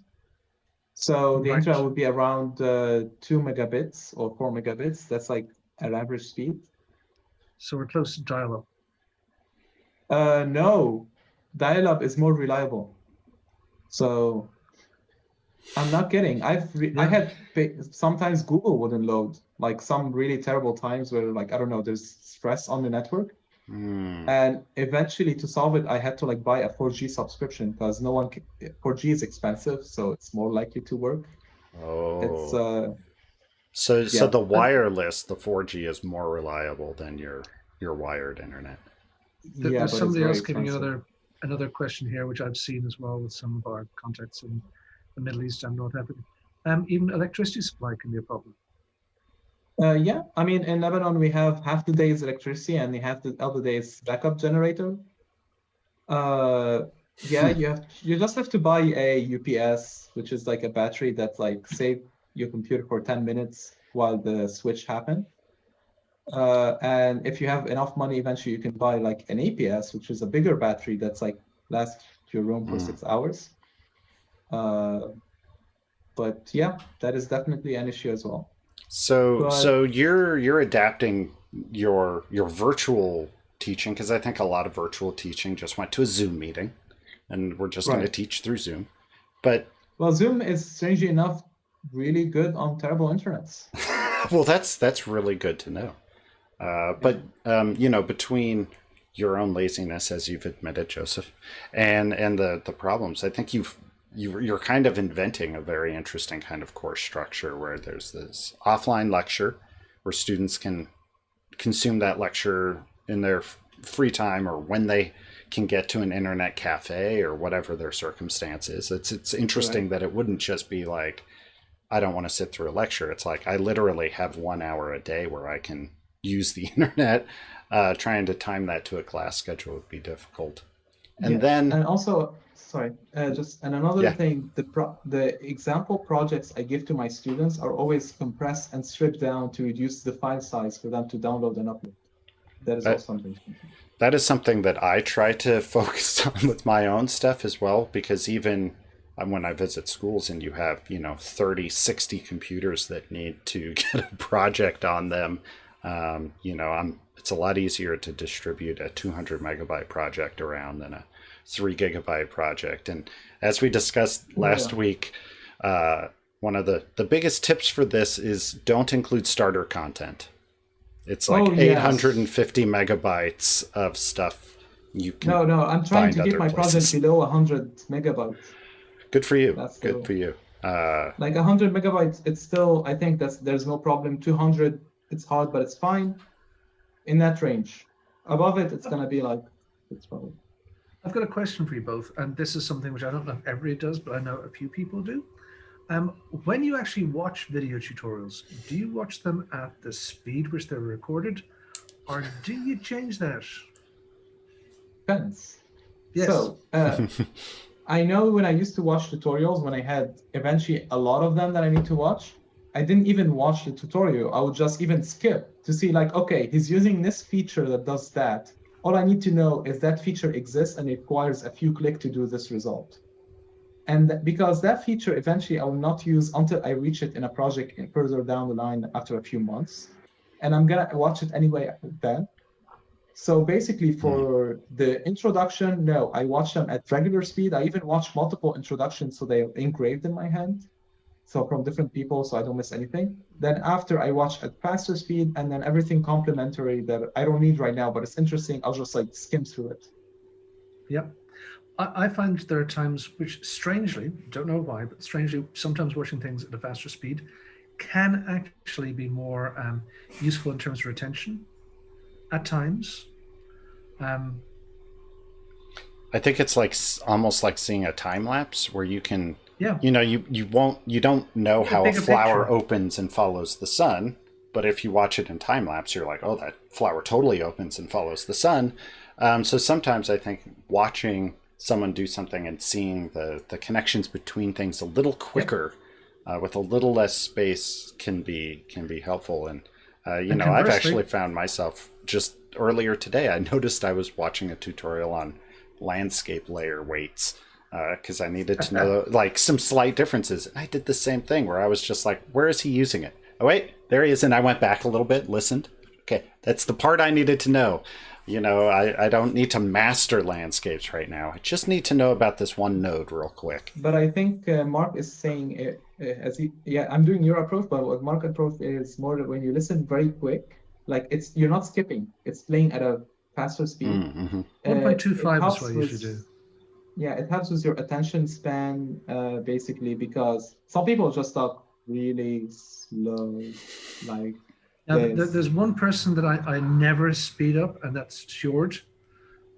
Speaker 5: So the internet would be around 2 megabits or 4 megabits. That's like an average speed.
Speaker 6: So we're close to dial-up.
Speaker 5: No, dial-up is more reliable. So I'm not kidding. I had sometimes Google wouldn't load, like some really terrible times where like, I don't know, there's stress on the network. And eventually to solve it, I had to like buy a 4G subscription because 4G is expensive, so it's more likely to work.
Speaker 4: So the wireless, the 4G is more reliable than your wired internet.
Speaker 6: There's somebody else giving another question here, which I've seen as well with some of our contacts in the Middle East and North Africa. Even electricity supply can be a problem.
Speaker 5: Yeah, I mean, in Lebanon, we have half the day's electricity and the other day's backup generator. Yeah, you just have to buy a UPS, which is like a battery that's like save your computer for 10 minutes while the switch happens. And if you have enough money, eventually you can buy like an APS, which is a bigger battery that's like lasts your room for 6 hours. But yeah, that is definitely an issue as well.
Speaker 4: So you're adapting your virtual teaching, because I think a lot of virtual teaching just went to a Zoom meeting, and we're just going to teach through Zoom. But
Speaker 5: Zoom is strangely enough really good on terrible internets.
Speaker 4: Well, that's really good to know. But between your own laziness, as you've admitted, Joseph, and the problems, I think you're kind of inventing a very interesting kind of course structure where there's this offline lecture where students can consume that lecture in their free time or when they can get to an internet cafe or whatever their circumstance is. It's interesting that it wouldn't just be like, I don't want to sit through a lecture. It's like I literally have 1 hour a day where I can use the internet. Trying to time that to a class schedule would be difficult. And
Speaker 5: also, another thing, the example projects I give to my students are always compressed and stripped down to reduce the file size for them to download and upload. That is also something.
Speaker 4: That is something that I try to focus on with my own stuff as well, because even when I visit schools and you have, 30, 60 computers that need to get a project on them, it's a lot easier to distribute a 200 megabyte project around than a 3 gigabyte project. And as we discussed last week, one of the biggest tips for this is don't include starter content. It's like 850 megabytes of stuff you can
Speaker 5: I'm trying to keep my project below 100 megabytes.
Speaker 4: Good for you. Good for you.
Speaker 5: Like 100 megabytes, it's still, I think there's no problem. 200, it's hard, but it's fine. In that range. Above it, it's going to be like, it's probably.
Speaker 6: I've got a question for you both, and this is something which I don't know if everybody does, but I know a few people do. When you actually watch video tutorials, do you watch them at the speed which they're recorded, or do you change that?
Speaker 5: Depends.
Speaker 6: Yes.
Speaker 5: So, I know when I used to watch tutorials, when I had eventually a lot of them that I need to watch, I didn't even watch the tutorial. I would just even skip to see like, okay, he's using this feature that does that. All I need to know is that feature exists and it requires a few clicks to do this result. And because that feature eventually I will not use until I reach it in a project further down the line after a few months. And I'm gonna watch it anyway then. So basically for the introduction, no, I watch them at regular speed. I even watch multiple introductions so they're engraved in my hand. So from different people, so I don't miss anything. Then after I watch at faster speed, and then everything complementary that I don't need right now, but it's interesting, I'll just like skim through it.
Speaker 6: Yep. I find there are times which, strangely, don't know why, but strangely, sometimes watching things at a faster speed can actually be more useful in terms of retention at times.
Speaker 4: I think it's like almost like seeing a time lapse where you can,
Speaker 6: Yeah.
Speaker 4: you know, you don't know
Speaker 6: Get a
Speaker 4: how a
Speaker 6: bigger
Speaker 4: flower
Speaker 6: picture.
Speaker 4: opens and follows the sun, but if you watch it in time lapse, you're like, oh, that flower totally opens and follows the sun. So sometimes I think watching someone do something and seeing the connections between things a little quicker, with a little less space, can be helpful. And
Speaker 6: And
Speaker 4: I've
Speaker 6: conversely-
Speaker 4: actually found myself just earlier today. I noticed I was watching a tutorial on landscape layer weights because I needed to know like some slight differences. And I did the same thing where I was just like, where is he using it? Oh, wait, there he is. And I went back a little bit, listened. Okay, that's the part I needed to know. I don't need to master landscapes right now. I just need to know about this one node real quick.
Speaker 5: But I think Mark is saying, I'm doing your approach, but what Mark approach is more when you listen very quick, like you're not skipping, it's playing at a faster speed.
Speaker 6: 1.25 is what I usually do.
Speaker 5: Yeah, it helps with your attention span, basically, because some people just talk really slow, like
Speaker 6: Now,
Speaker 5: this.
Speaker 6: there's one person that I never speed up, and that's George,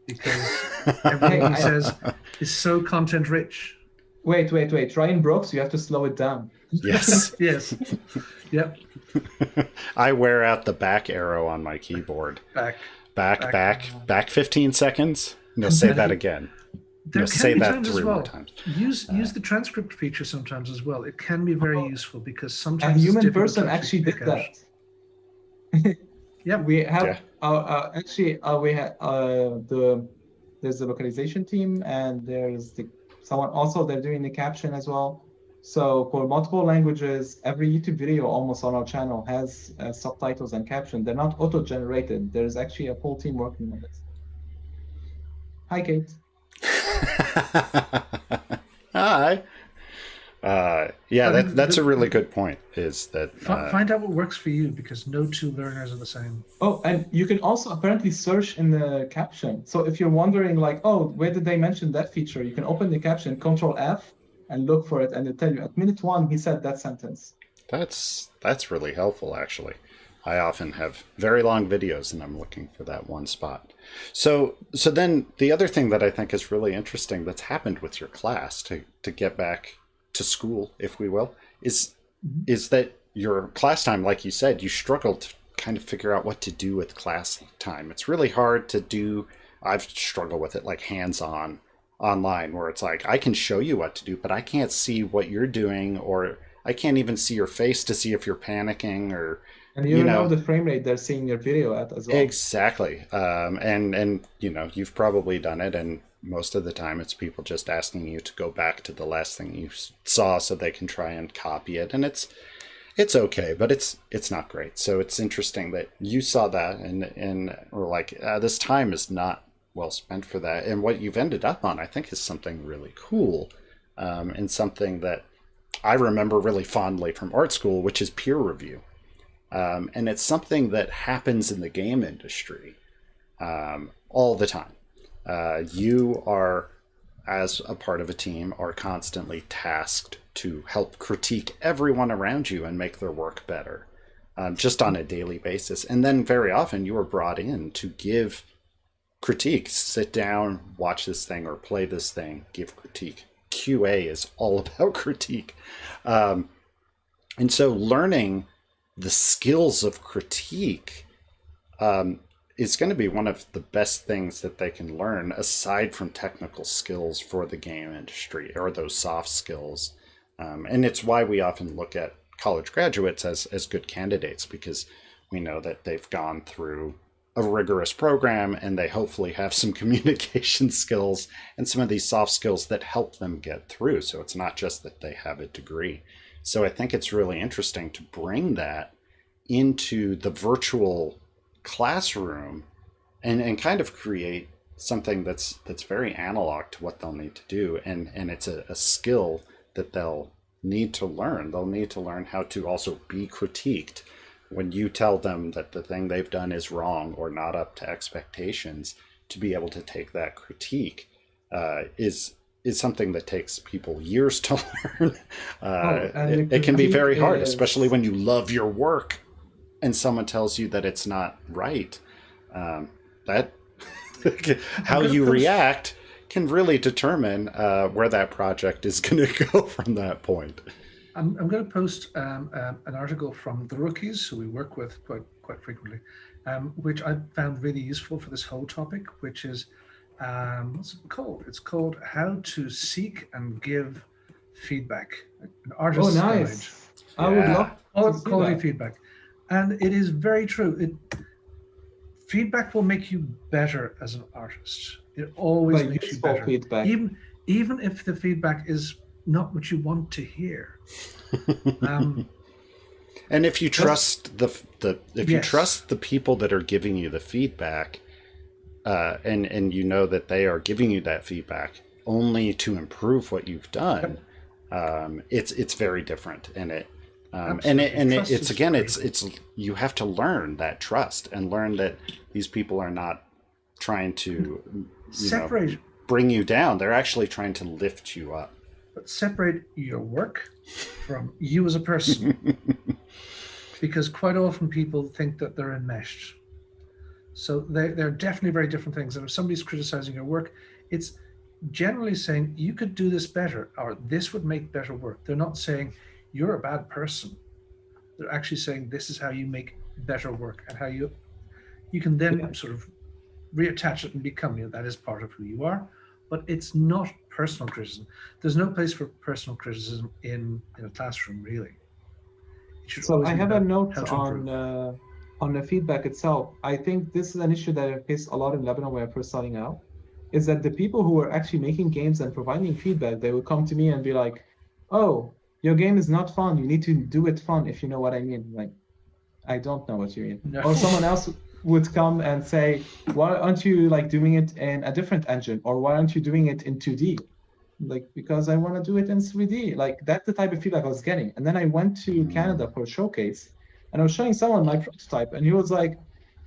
Speaker 6: because everything he says is so content rich.
Speaker 5: Wait. Ryan Brooks, you have to slow it down.
Speaker 4: Yes.
Speaker 6: Yes. Yep.
Speaker 4: I wear out the back arrow on my keyboard. Back 15 seconds. No, say that again.
Speaker 6: There
Speaker 4: No,
Speaker 6: can
Speaker 4: say
Speaker 6: be
Speaker 4: that
Speaker 6: times
Speaker 4: 3
Speaker 6: as well.
Speaker 4: more times.
Speaker 6: Use the transcript feature sometimes as well. It can be very useful because
Speaker 5: A
Speaker 6: sometimes it's
Speaker 5: human
Speaker 6: difficult
Speaker 5: person
Speaker 6: to
Speaker 5: actually did
Speaker 6: pick out.
Speaker 5: that.
Speaker 6: Yeah.
Speaker 5: We have
Speaker 4: Yeah.
Speaker 5: we had there's the localization team, and there's someone also, they're doing the caption as well. So for multiple languages, every YouTube video almost on our channel has subtitles and caption. They're not auto-generated. There's actually a whole team working on it. Hi, Kate.
Speaker 4: Hi. That's a really good point. Is that
Speaker 6: Find out what works for you, because no two learners are the same.
Speaker 5: Oh, and you can also apparently search in the caption. So if you're wondering, like, oh, where did they mention that feature? You can open the caption, Control F, and look for it, and it'll tell you at minute 1 he said that sentence.
Speaker 4: that's really helpful, actually. I often have very long videos and I'm looking for that one spot. So then the other thing that I think is really interesting that's happened with your class, to get back to school, if we will, is that your class time, like you said, you struggled to kind of figure out what to do with class time. It's really hard to do. I've struggled with it, like hands-on online, where it's like, I can show you what to do, but I can't see what you're doing, or I can't even see your face to see if you're panicking, or
Speaker 5: And you know the frame rate they're seeing your video at as well.
Speaker 4: Exactly. And you've probably done it, and most of the time it's people just asking you to go back to the last thing you saw so they can try and copy it, and it's okay, but it's not great. So it's interesting that you saw that and were like, this time is not well spent for that. And what you've ended up on, I think, is something really cool, and something that I remember really fondly from art school, which is peer review. And it's something that happens in the game industry all the time. You are, as a part of a team, are constantly tasked to help critique everyone around you and make their work better, just on a daily basis. And then very often you are brought in to give critiques. Sit down, watch this thing, or play this thing, give critique. QA is all about critique. And so learning the skills of critique is going to be one of the best things that they can learn, aside from technical skills for the game industry, or those soft skills. And it's why we often look at college graduates as good candidates, because we know that they've gone through a rigorous program and they hopefully have some communication skills and some of these soft skills that help them get through. So it's not just that they have a degree. So I think it's really interesting to bring that into the virtual classroom and kind of create something that's very analog to what they'll need to do. And it's a skill that they'll need to learn. They'll need to learn how to also be critiqued when you tell them that the thing they've done is wrong or not up to expectations, to be able to take that critique is something that takes people years to learn.
Speaker 5: And
Speaker 4: It can be very hard,
Speaker 5: is-
Speaker 4: especially when you love your work and someone tells you that it's not right. That how you react can really determine where that project is going to go from that point.
Speaker 6: I'm going to post an article from the rookies who we work with quite frequently, which I found really useful for this whole topic, which is what's it called? It's called How to Seek and Give Feedback. An artist's
Speaker 5: nice. I would
Speaker 4: Yeah.
Speaker 5: love to see
Speaker 6: quality
Speaker 5: that.
Speaker 6: feedback, and it is very true. Feedback will make you better as an artist. It always
Speaker 5: But
Speaker 6: makes you
Speaker 5: useful
Speaker 6: better,
Speaker 5: feedback.
Speaker 6: even if the feedback is not what you want to hear.
Speaker 4: And if you trust if you
Speaker 6: Yes.
Speaker 4: trust the people that are giving you the feedback, and you know that they are giving you that feedback only to improve what you've done, it's very different, and
Speaker 6: Absolutely.
Speaker 4: it's again it's you have to learn that trust and learn that these people are not trying to
Speaker 6: Separate,
Speaker 4: bring you down. They're actually trying to lift you up.
Speaker 6: but separate your work from you as a person, because quite often people think that they're enmeshed. So they're definitely very different things. And if somebody's criticizing your work, it's generally saying you could do this better, or this would make better work. They're not saying you're a bad person. They're actually saying this is how you make better work, and how you can then sort of reattach it and become, that is part of who you are. But it's not personal criticism. There's no place for personal criticism in a classroom, really. It should
Speaker 5: So
Speaker 6: always
Speaker 5: I
Speaker 6: be
Speaker 5: have a
Speaker 6: about
Speaker 5: note
Speaker 6: how to improve.
Speaker 5: on the feedback itself. I think this is an issue that I faced a lot in Lebanon when I first starting out, is that the people who were actually making games and providing feedback, they would come to me and be like, "Oh, your game is not fun. You need to do it fun, if you know what I mean." Like, I don't know what you mean.
Speaker 6: No.
Speaker 5: Or someone else would come and say, "Why aren't you like doing it in a different engine, or why aren't you doing it in 2D?" Like, because I want to do it in 3D. Like, that's the type of feedback I was getting. And then I went to Canada for a showcase, and I was showing someone my prototype, and he was like,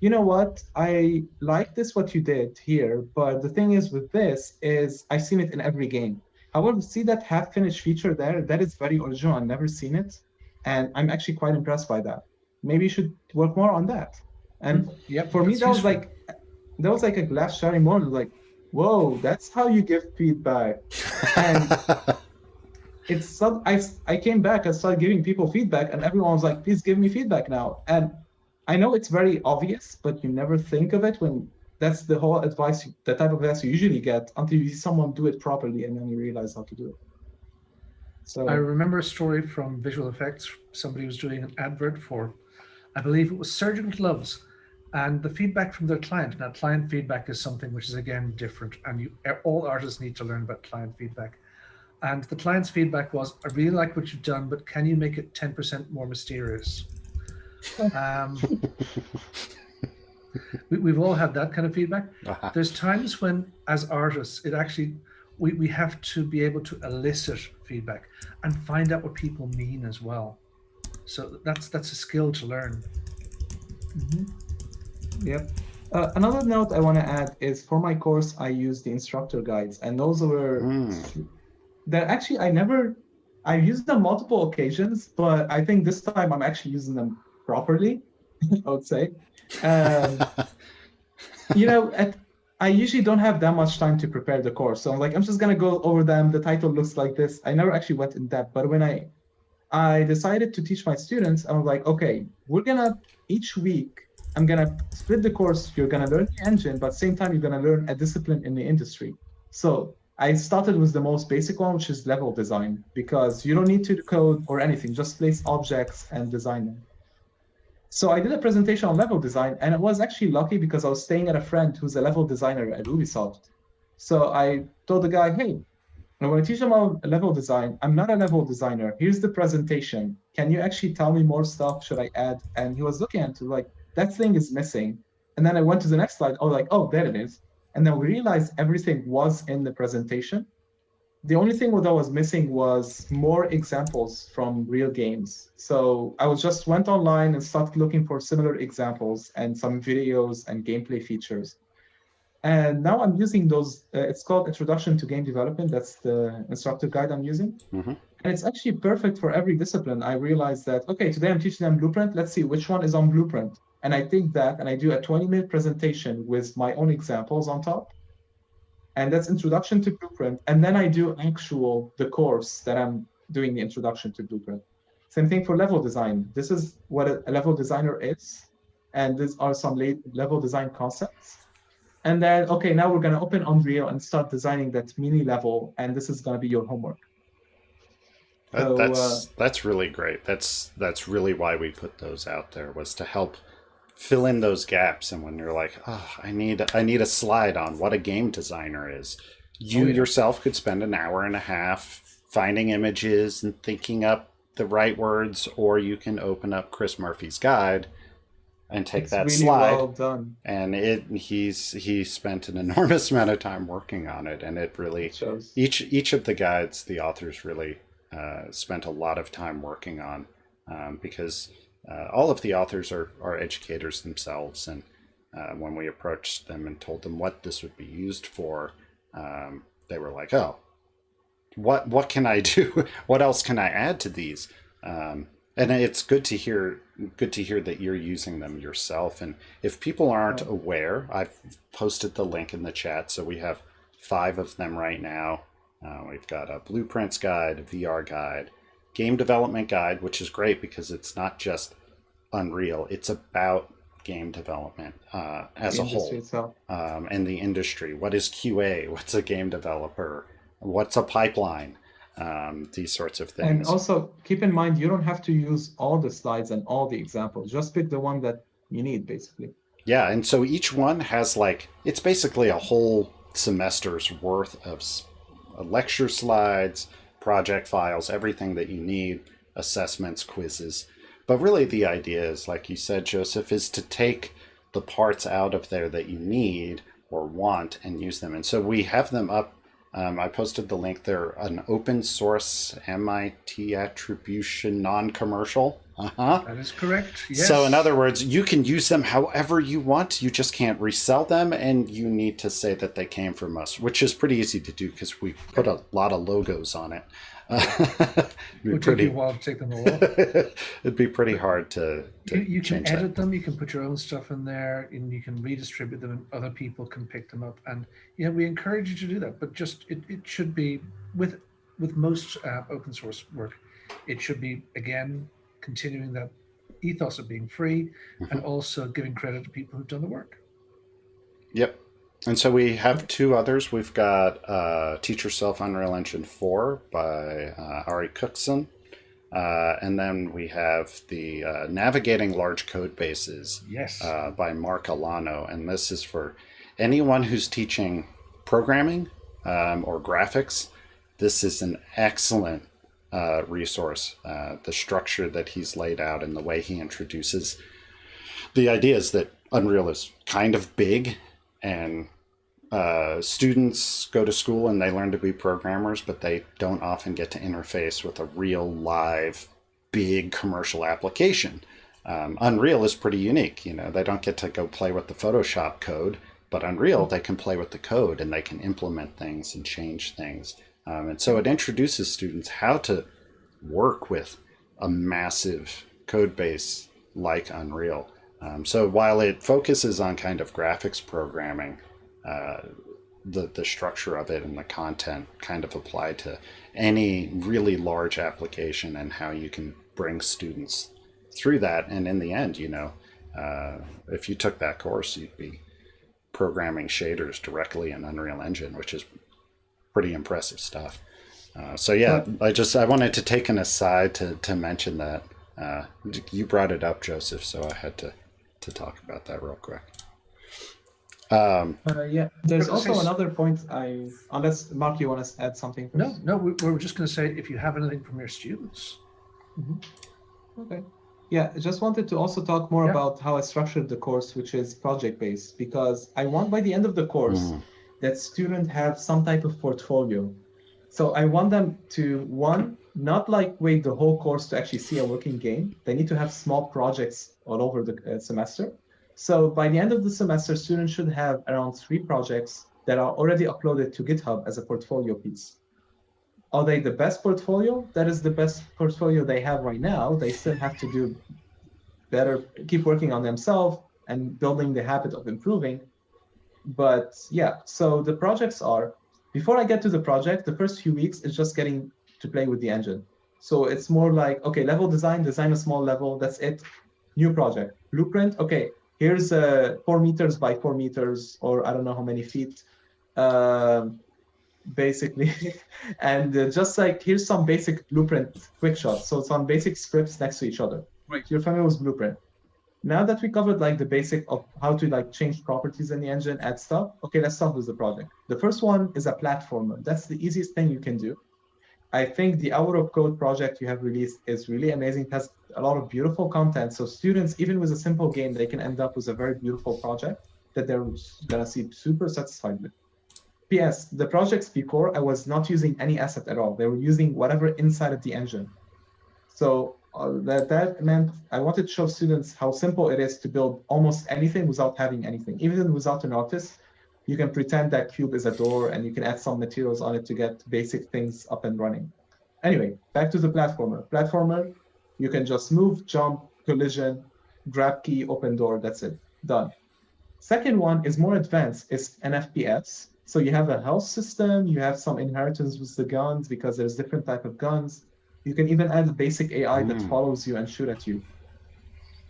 Speaker 5: "You know what? I like this what you did here, but the thing is with this is I've seen it in every game. However, see that half-finished feature there? That is very original. I've never seen it, and I'm actually quite impressed by that. Maybe you should work more on that." And
Speaker 6: Yep,
Speaker 5: for me,
Speaker 6: that's
Speaker 5: that was
Speaker 6: useful.
Speaker 5: like a glass shattering moment. Like, whoa, that's how you give feedback. And I came back and started giving people feedback, and everyone was like, "Please give me feedback now." And I know it's very obvious, but you never think of it when that's the whole advice, the type of advice you usually get until you see someone do it properly, and then you realize how to do it. So
Speaker 6: I remember a story from visual effects. Somebody was doing an advert for, I believe it was surgical gloves, and the feedback from their client. Now, client feedback is something which is again different, and all artists need to learn about client feedback. And the client's feedback was, "I really like what you've done, but can you make it 10% more mysterious?" We've all had that kind of feedback. There's times when, as artists, it actually we have to be able to elicit feedback and find out what people mean as well. So that's a skill to learn.
Speaker 5: Yep. Another note I want to add is for my course, I use the instructor guides, and those were that actually I used them multiple occasions, but I think this time I'm actually using them properly, I would say. I usually don't have that much time to prepare the course, so I'm just gonna go over them. The title looks like this. I never actually went in depth, but when I decided to teach my students, I was like, okay, each week, I'm gonna split the course. You're gonna learn the engine, but at the same time, you're gonna learn a discipline in the industry. So I started with the most basic one, which is level design, because you don't need to code or anything, just place objects and design them. So I did a presentation on level design, and I was actually lucky because I was staying at a friend who's a level designer at Ubisoft. So I told the guy, "Hey, I want to teach them about level design. I'm not a level designer. Here's the presentation. Can you actually tell me more stuff? Should I add?" And he was looking at it like, that thing is missing. And then I went to the next slide. I was like, "Oh, there it is." And then we realized everything was in the presentation. The only thing that was missing was more examples from real games. So I just went online and started looking for similar examples and some videos and gameplay features. And now I'm using those, it's called Introduction to Game Development. That's the instructor guide I'm using.
Speaker 4: Mm-hmm.
Speaker 5: And it's actually perfect for every discipline. I realized that, okay, today I'm teaching them Blueprint. Let's see which one is on Blueprint. And I take that and I do a 20-minute presentation with my own examples on top. And that's Introduction to Blueprint. And then I do the course that I'm doing the Introduction to Blueprint. Same thing for level design. This is what a level designer is. And these are some level design concepts. And then, okay, now we're going to open Unreal and start designing that mini level. And this is going to be your homework.
Speaker 4: That's really great. That's really why we put those out there, was to help fill in those gaps. And when you're like, oh, I need a slide on what a game designer is, you yourself could spend an hour and a half finding images and thinking up the right words, or you can open up Chris Murphy's guide and take that
Speaker 5: really
Speaker 4: slide.
Speaker 5: Well done.
Speaker 4: And he spent an enormous amount of time working on it, and it really shows. Each of the guides the authors really spent a lot of time working on, because all of the authors are educators themselves, and when we approached them and told them what this would be used for, they were like, oh, what can I do? What else can I add to these? And it's good to hear that you're using them yourself. And if people aren't aware, I've posted the link in the chat, so we have 5 of them right now. We've got a blueprints guide, a VR guide, game development guide, which is great because it's not just Unreal, it's about game development as a whole, and the industry. What is QA? What's a game developer? What's a pipeline? These sorts of things.
Speaker 5: And also keep in mind, you don't have to use all the slides and all the examples. Just pick the one that you need, basically.
Speaker 4: Yeah, and so each one has it's basically a whole semester's worth of lecture slides, project files, everything that you need, assessments, quizzes. But really the idea is, like you said, Joseph, is to take the parts out of there that you need or want and use them. And so we have them up. I posted the link. They're an open source MIT attribution non-commercial.
Speaker 6: That is correct. Yes.
Speaker 4: So in other words, you can use them however you want. You just can't resell them, and you need to say that they came from us, which is pretty easy to do because we put a lot of logos on it.
Speaker 6: It would take you a while to take them all off.
Speaker 4: It'd be pretty hard to
Speaker 6: you can edit them. You can put your own stuff in there, and you can redistribute them, and other people can pick them up. And we encourage you to do that. But just it should be with most open source work, it should be, again, continuing that ethos of being free, and also giving credit to people who've done the work.
Speaker 4: Yep. And so we have 2 others. We've got Teach Yourself Unreal Engine 4 by Ari Cookson. And then we have the Navigating Large Code Bases by Mark Alano. And this is for anyone who's teaching programming or graphics. This is an excellent resource. The structure that he's laid out and the way he introduces the idea is that Unreal is kind of big, and students go to school and they learn to be programmers, but they don't often get to interface with a real live big commercial application. Unreal is pretty unique. They don't get to go play with the Photoshop code, but Unreal, they can play with the code and they can implement things and change things. And so it introduces students how to work with a massive code base like Unreal. So while it focuses on kind of graphics programming, the structure of it and the content kind of apply to any really large application and how you can bring students through that. And in the end, if you took that course, you'd be programming shaders directly in Unreal Engine, which is pretty impressive stuff. I wanted to take an aside to mention that. You brought it up, Joseph, so I had to talk about that real quick.
Speaker 5: There's also another point. Unless Mark, you want to add something first?
Speaker 6: No, we were just going to say if you have anything from your students.
Speaker 5: Okay. Yeah, I just wanted to also talk more about how I structured the course, which is project-based, because I want by the end of the course that students have some type of portfolio. So I want them to, not wait the whole course to actually see a working game. They need to have small projects all over the semester. So by the end of the semester, students should have around 3 projects that are already uploaded to GitHub as a portfolio piece. Are they the best portfolio? That is the best portfolio they have right now. They still have to do better, keep working on themselves and building the habit of improving. But yeah, so the projects are, before I get to the project, the first few weeks is just getting to play with the engine. So it's more like, okay, level design a small level, that's it. New project. Blueprint, okay, here's 4 meters by 4 meters, or I don't know how many feet, basically. And just like, here's some basic blueprint quick shots. So some basic scripts next to each other. Right, you're familiar with Blueprint. Now that we covered like the basic of how to like change properties in the engine, add stuff, okay, let's start with the project. The first one is a platformer. That's the easiest thing you can do. I think the Hour of Code project you have released is really amazing. It has a lot of beautiful content. So students, even with a simple game, they can end up with a very beautiful project that they're gonna see super satisfied with. P.S. The projects before, I was not using any asset at all. They were using whatever inside of the engine. So that meant I wanted to show students how simple it is to build almost anything without having anything. Even without an artist, you can pretend that cube is a door and you can add some materials on it to get basic things up and running. Anyway, back to the platformer. Platformer, you can just move, jump, collision, grab key, open door, that's it, done. Second one is more advanced, it's an FPS. So you have a health system, you have some inheritance with the guns because there's different type of guns. You can even add a basic AI that follows you and shoot at you.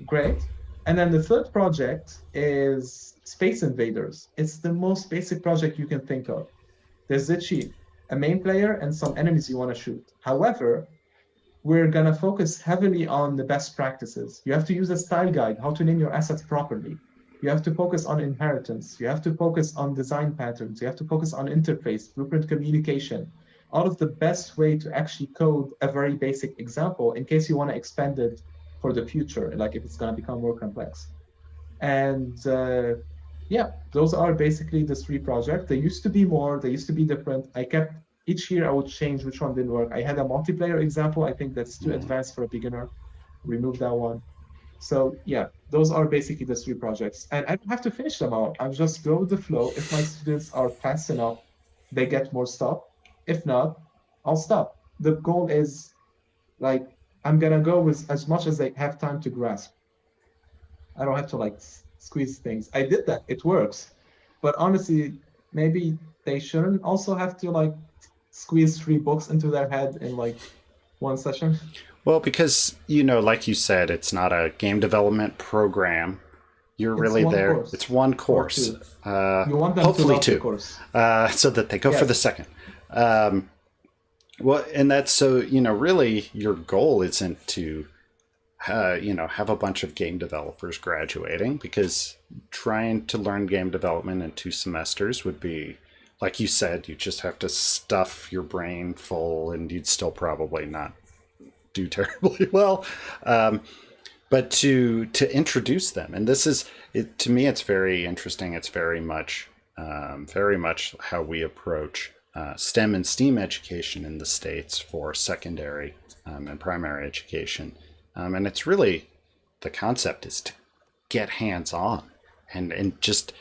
Speaker 5: Great. And then the third project is Space Invaders. It's the most basic project you can think of. There's literally a main player and some enemies you want to shoot. However, we're going to focus heavily on the best practices. You have to use a style guide, how to name your assets properly. You have to focus on inheritance. You have to focus on design patterns. You have to focus on interface, blueprint communication. All of the best way to actually code a very basic example in case you want to expand it for the future, like if it's going to become more complex. And yeah, those are basically the 3 projects. There used to be more, they used to be different. I kept, each year I would change which one didn't work. I had a multiplayer example. I think that's too advanced for a beginner. Remove that one. So yeah, those are basically the 3 projects. And I don't have to finish them all. I'll just go with the flow. If my students are fast enough, they get more stuff. If not, I'll stop. The goal is like, I'm gonna go with as much as I have time to grasp. I don't have to like squeeze things. I did that, it works. But honestly, maybe they shouldn't also have to like squeeze 3 books into their head in like one session.
Speaker 4: Well, because, you know, like you said, it's not a game development program. You're really there.
Speaker 5: Course.
Speaker 4: It's one course.
Speaker 5: You want them
Speaker 4: hopefully
Speaker 5: to love
Speaker 4: 2,
Speaker 5: the course.
Speaker 4: So that they go for the second. Well, and that's so, you know, really your goal isn't to, you know, have a bunch of game developers graduating, because trying to learn game development in 2 semesters would be, like you said, you just have to stuff your brain full and you'd still probably not do terribly well. But to introduce them, and this is, it, to me, it's very interesting. It's very much how we approach STEM and STEAM education in the States for secondary and primary education. And it's really, the concept is to get hands-on and just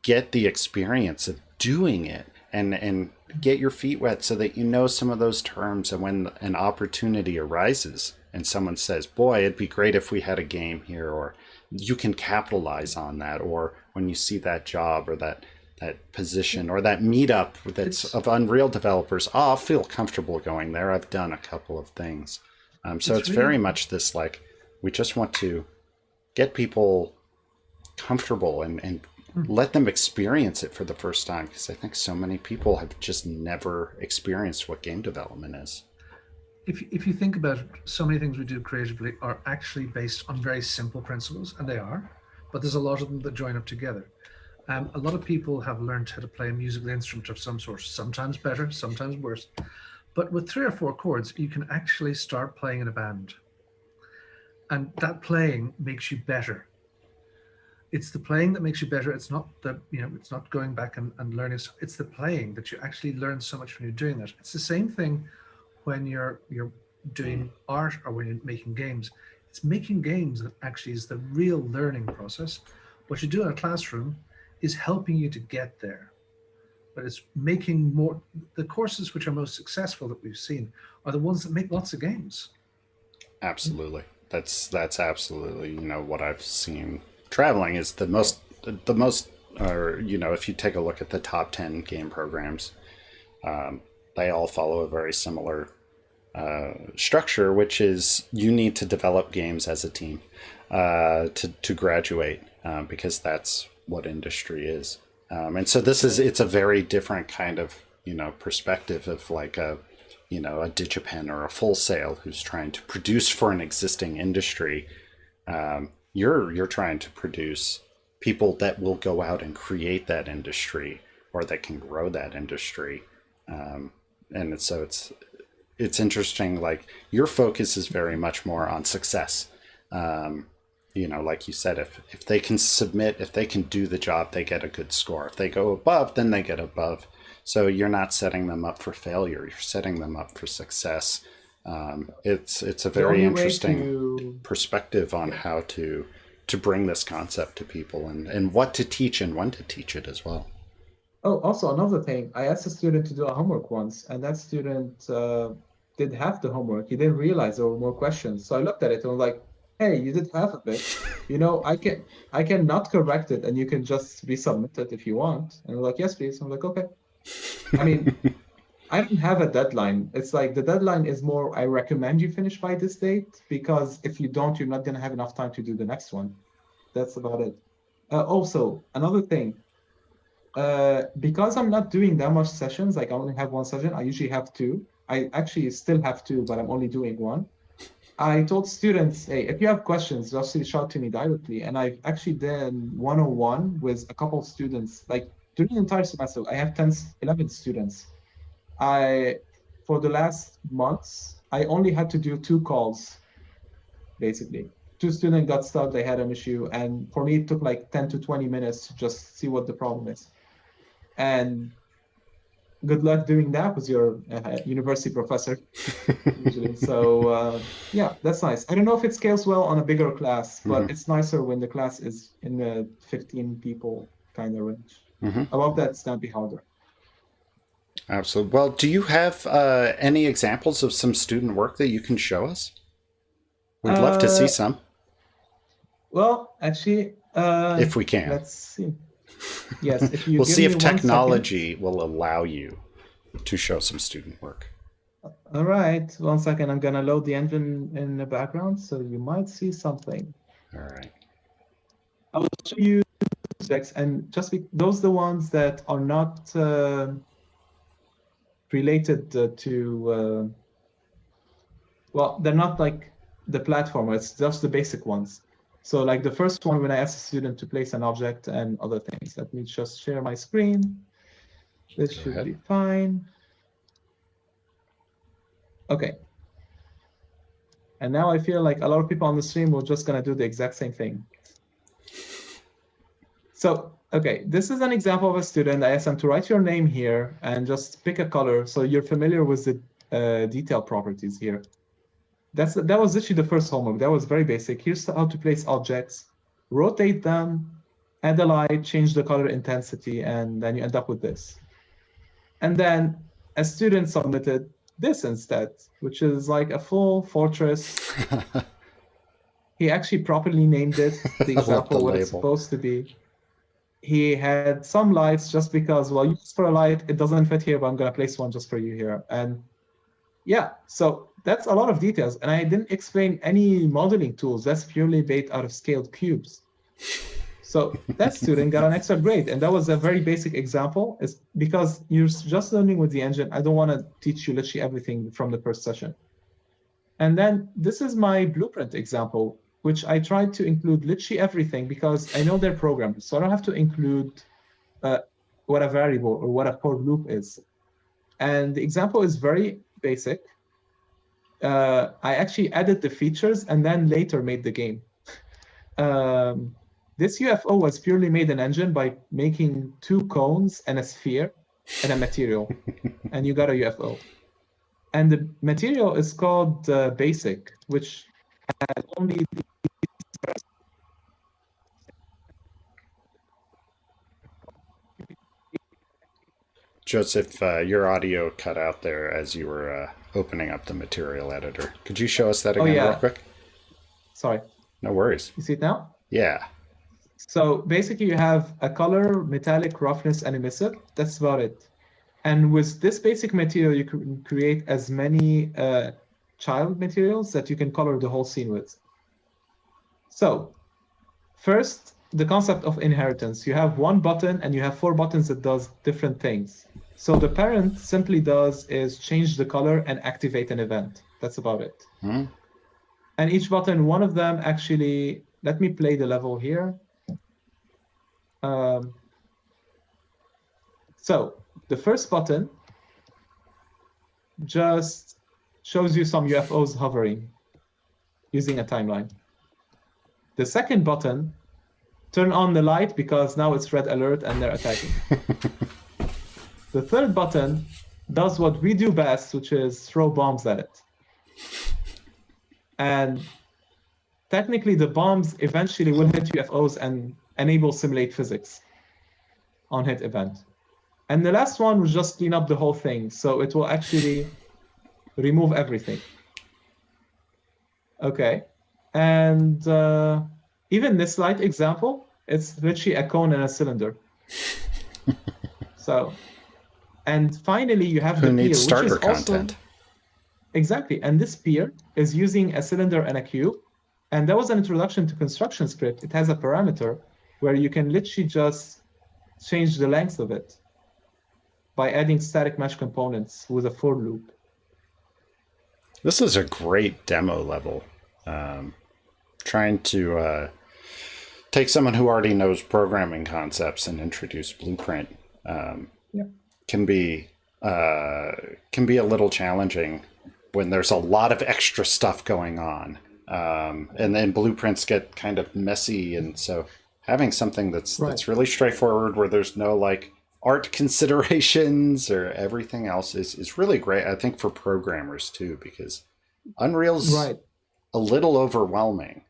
Speaker 4: get the experience of doing it and get your feet wet so that you know some of those terms. And when an opportunity arises and someone says, boy, it'd be great if we had a game here, or you can capitalize on that, or when you see that job or that position or that meetup that's of Unreal developers, I'll feel comfortable going there. I've done a couple of things. So it's very much this, like, we just want to get people comfortable and let them experience it for the first time, because I think so many people have just never experienced what game development is.
Speaker 6: If you think about it, so many things we do creatively are actually based on very simple principles, and they are, but there's a lot of them that join up together. A lot of people have learned how to play a musical instrument of some sort, sometimes better, sometimes worse. But with 3 or 4 chords, you can actually start playing in a band. And that playing makes you better. It's the playing that makes you better. It's not the, you know, it's not going back and learning. It's the playing that you actually learn so much when you're doing that. It's the same thing when you're doing art or when you're making games. It's making games that actually is the real learning process. What you do in a classroom is helping you to get there. But it's making more, the courses which are most successful that we've seen are the ones that make lots of games.
Speaker 4: Absolutely. That's absolutely, what I've seen traveling is the most, or, if you take a look at the top 10 game programs, they all follow a very similar structure, which is you need to develop games as a team to graduate, because that's what industry is. And so it's a very different kind of, perspective of like a Digipen or a Full Sail who's trying to produce for an existing industry. You're trying to produce people that will go out and create that industry or that can grow that industry. And so it's interesting, like your focus is very much more on success. Like you said, if they can submit, if they can do the job, they get a good score. If they go above, then they get above. So you're not setting them up for failure. You're setting them up for success. It's a very interesting perspective on how to bring this concept to people and what to teach and when to teach it as well.
Speaker 5: Oh, also another thing, I asked a student to do a homework once, and that student did half the homework. He didn't realize there were more questions. So I looked at it and was like, hey, you did half of it. I can not correct it, and you can just resubmit it if you want. And they're like, yes, please. I'm like, okay. I mean, I don't have a deadline. It's like the deadline is more, I recommend you finish by this date, because if you don't, you're not going to have enough time to do the next one. That's about it. Also, another thing, because I'm not doing that much sessions, like I only have one session, I usually have two. I actually still have two, but I'm only doing one. I told students, hey, if you have questions, just reach out to me directly. And I've actually done 101 with a couple of students, like during the entire semester. I have 11 students. For the last months, I only had to do 2 calls, basically. 2 students got stuck, they had an issue. And for me, it took like 10 to 20 minutes to just see what the problem is. And good luck doing that with your university professor, usually. So yeah, that's nice. I don't know if it scales well on a bigger class, but it's nicer when the class is in the 15 people kind of range. Above that, it's going to be harder.
Speaker 4: Absolutely. Well, do you have any examples of some student work that you can show us? We'd love to see some.
Speaker 5: Well, actually,
Speaker 4: if we can.
Speaker 5: Let's see. Yes, if you
Speaker 4: we'll
Speaker 5: give
Speaker 4: see
Speaker 5: me
Speaker 4: if
Speaker 5: 1
Speaker 4: technology
Speaker 5: second.
Speaker 4: will allow you to show some student work.
Speaker 5: All right, 1 second. I'm going to load the engine in the background, so you might see something.
Speaker 4: All right.
Speaker 5: I will show you subjects, and those are the ones that are not related to, well, they're not like the platform, it's just the basic ones. So like the first one, when I asked a student to place an object and other things. Let me just share my screen. This should be fine. Okay. And now I feel like a lot of people on the stream were just going to do the exact same thing. So, okay, this is an example of a student. I asked them to write your name here and just pick a color so you're familiar with the detail properties here. That was literally the first homework. That was very basic. Here's how to place objects, rotate them, add a light, change the color intensity, and then you end up with this. And then a student submitted this instead, which is like a full fortress. He actually properly named it, the example, what it's supposed to be. He had some lights just because, well, you asked for a light, it doesn't fit here, but I'm going to place one just for you here. And yeah, so that's a lot of details. And I didn't explain any modeling tools. That's purely based out of scaled cubes. So that student got an extra grade. And that was a very basic example. Is because you're just learning with the engine. I don't want to teach you literally everything from the first session. And then this is my blueprint example, which I tried to include literally everything because I know they're programmed. So I don't have to include what a variable or what a for loop is. And the example is very basic. I actually added the features and then later made the game. This UFO was purely made in engine by making 2 cones and a sphere and a material, and you got a UFO. And the material is called basic, which has only
Speaker 4: Joseph, your audio cut out there as you were opening up the material editor. Could you show us that again real quick?
Speaker 5: Sorry.
Speaker 4: No worries.
Speaker 5: You see it now?
Speaker 4: Yeah.
Speaker 5: So basically you have a color, metallic, roughness, and emissive. That's about it. And with this basic material, you can create as many child materials that you can color the whole scene with. So first, the concept of inheritance. You have one button and you have 4 buttons that does different things. So the parent simply does is change the color and activate an event. That's about it.
Speaker 4: Hmm.
Speaker 5: And each button, one of them actually, let me play the level here. So the first button just shows you some UFOs hovering using a timeline. The second button, turn on the light because now it's red alert and they're attacking. The third button does what we do best, which is throw bombs at it. And technically the bombs eventually will hit UFOs and enable simulate physics on hit event. And the last one will just clean up the whole thing. So it will actually remove everything. Okay. And even this light example, it's literally a cone and a cylinder. So, and finally you have
Speaker 4: Who
Speaker 5: the
Speaker 4: needs
Speaker 5: pier,
Speaker 4: starter
Speaker 5: which is also,
Speaker 4: content?
Speaker 5: exactly. And this pier is using a cylinder and a cube. And that was an introduction to construction script. It has a parameter where you can literally just change the length of it by adding static mesh components with a for loop.
Speaker 4: This is a great demo level. Trying to take someone who already knows programming concepts and introduce Blueprint can be a little challenging when there's a lot of extra stuff going on. And then blueprints get kind of messy, and so having something that's really straightforward where there's no like art considerations or everything else is really great, I think, for programmers too, because Unreal's a little overwhelming.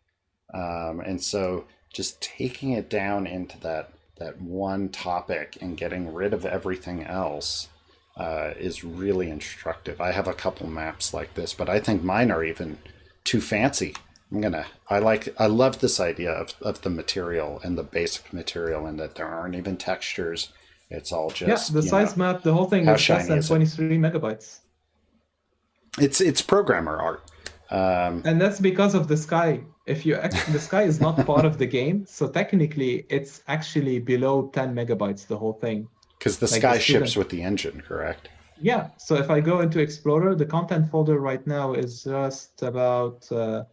Speaker 4: And so just taking it down into that one topic and getting rid of everything else is really instructive. I have a couple maps like this, but I think mine are even too fancy. I love this idea of the material and the basic material, and that there aren't even textures. It's all just
Speaker 5: the size map. The whole thing is less than 23 megabytes.
Speaker 4: It's programmer art,
Speaker 5: and that's because of the sky. If you the sky is not part of the game, so technically it's actually below 10 megabytes. The whole thing.
Speaker 4: Because the sky ships with the engine, correct?
Speaker 5: Yeah. So if I go into Explorer, the content folder right now is just about 4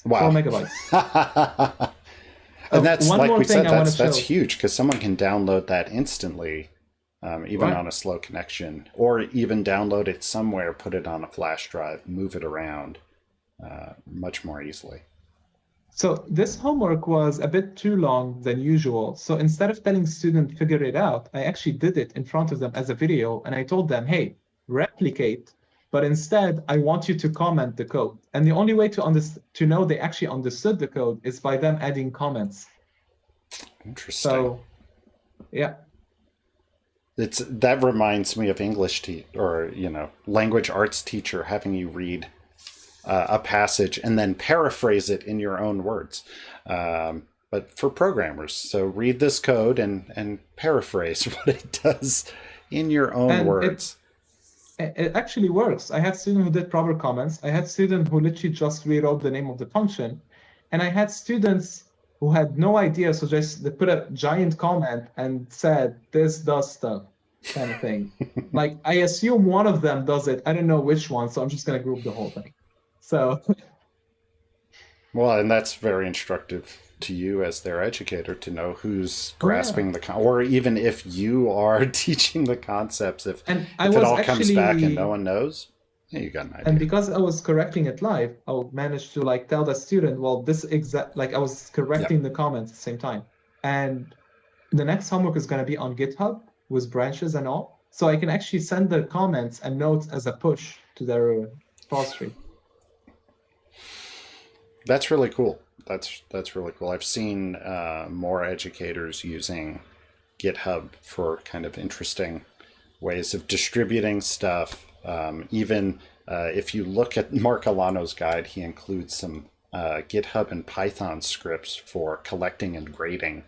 Speaker 5: megabytes.
Speaker 4: And that's, like we said, that's huge, because someone can download that instantly, even on a slow connection, or even download it somewhere, put it on a flash drive, move it around much more easily.
Speaker 5: So this homework was a bit too long than usual. So instead of telling students figure it out, I actually did it in front of them as a video, and I told them, hey, replicate, but instead I want you to comment the code. And the only way to know they actually understood the code is by them adding comments.
Speaker 4: Interesting.
Speaker 5: So, yeah.
Speaker 4: That reminds me of English language arts teacher having you read a passage and then paraphrase it in your own words. But for programmers, so read this code and paraphrase what it does in your own words.
Speaker 5: It actually works. I had students who did proper comments. I had students who literally just rewrote the name of the function. And I had students who had no idea, so just they put a giant comment and said, this does stuff, kind of thing. Like, I assume one of them does it. I don't know which one, so I'm just going to group the whole thing. So.
Speaker 4: Well, and that's very instructive to you as their educator to know who's grasping or even if you are teaching the concepts, if it all comes back and no one knows, you got an idea.
Speaker 5: And because I was correcting it live, I managed to tell the student, well, this I was correcting the comments at the same time. And the next homework is going to be on GitHub with branches and all. So I can actually send the comments and notes as a push to their repository.
Speaker 4: That's really cool. That's really cool. I've seen more educators using GitHub for kind of interesting ways of distributing stuff. Even if you look at Mark Alano's guide, he includes some GitHub and Python scripts for collecting and grading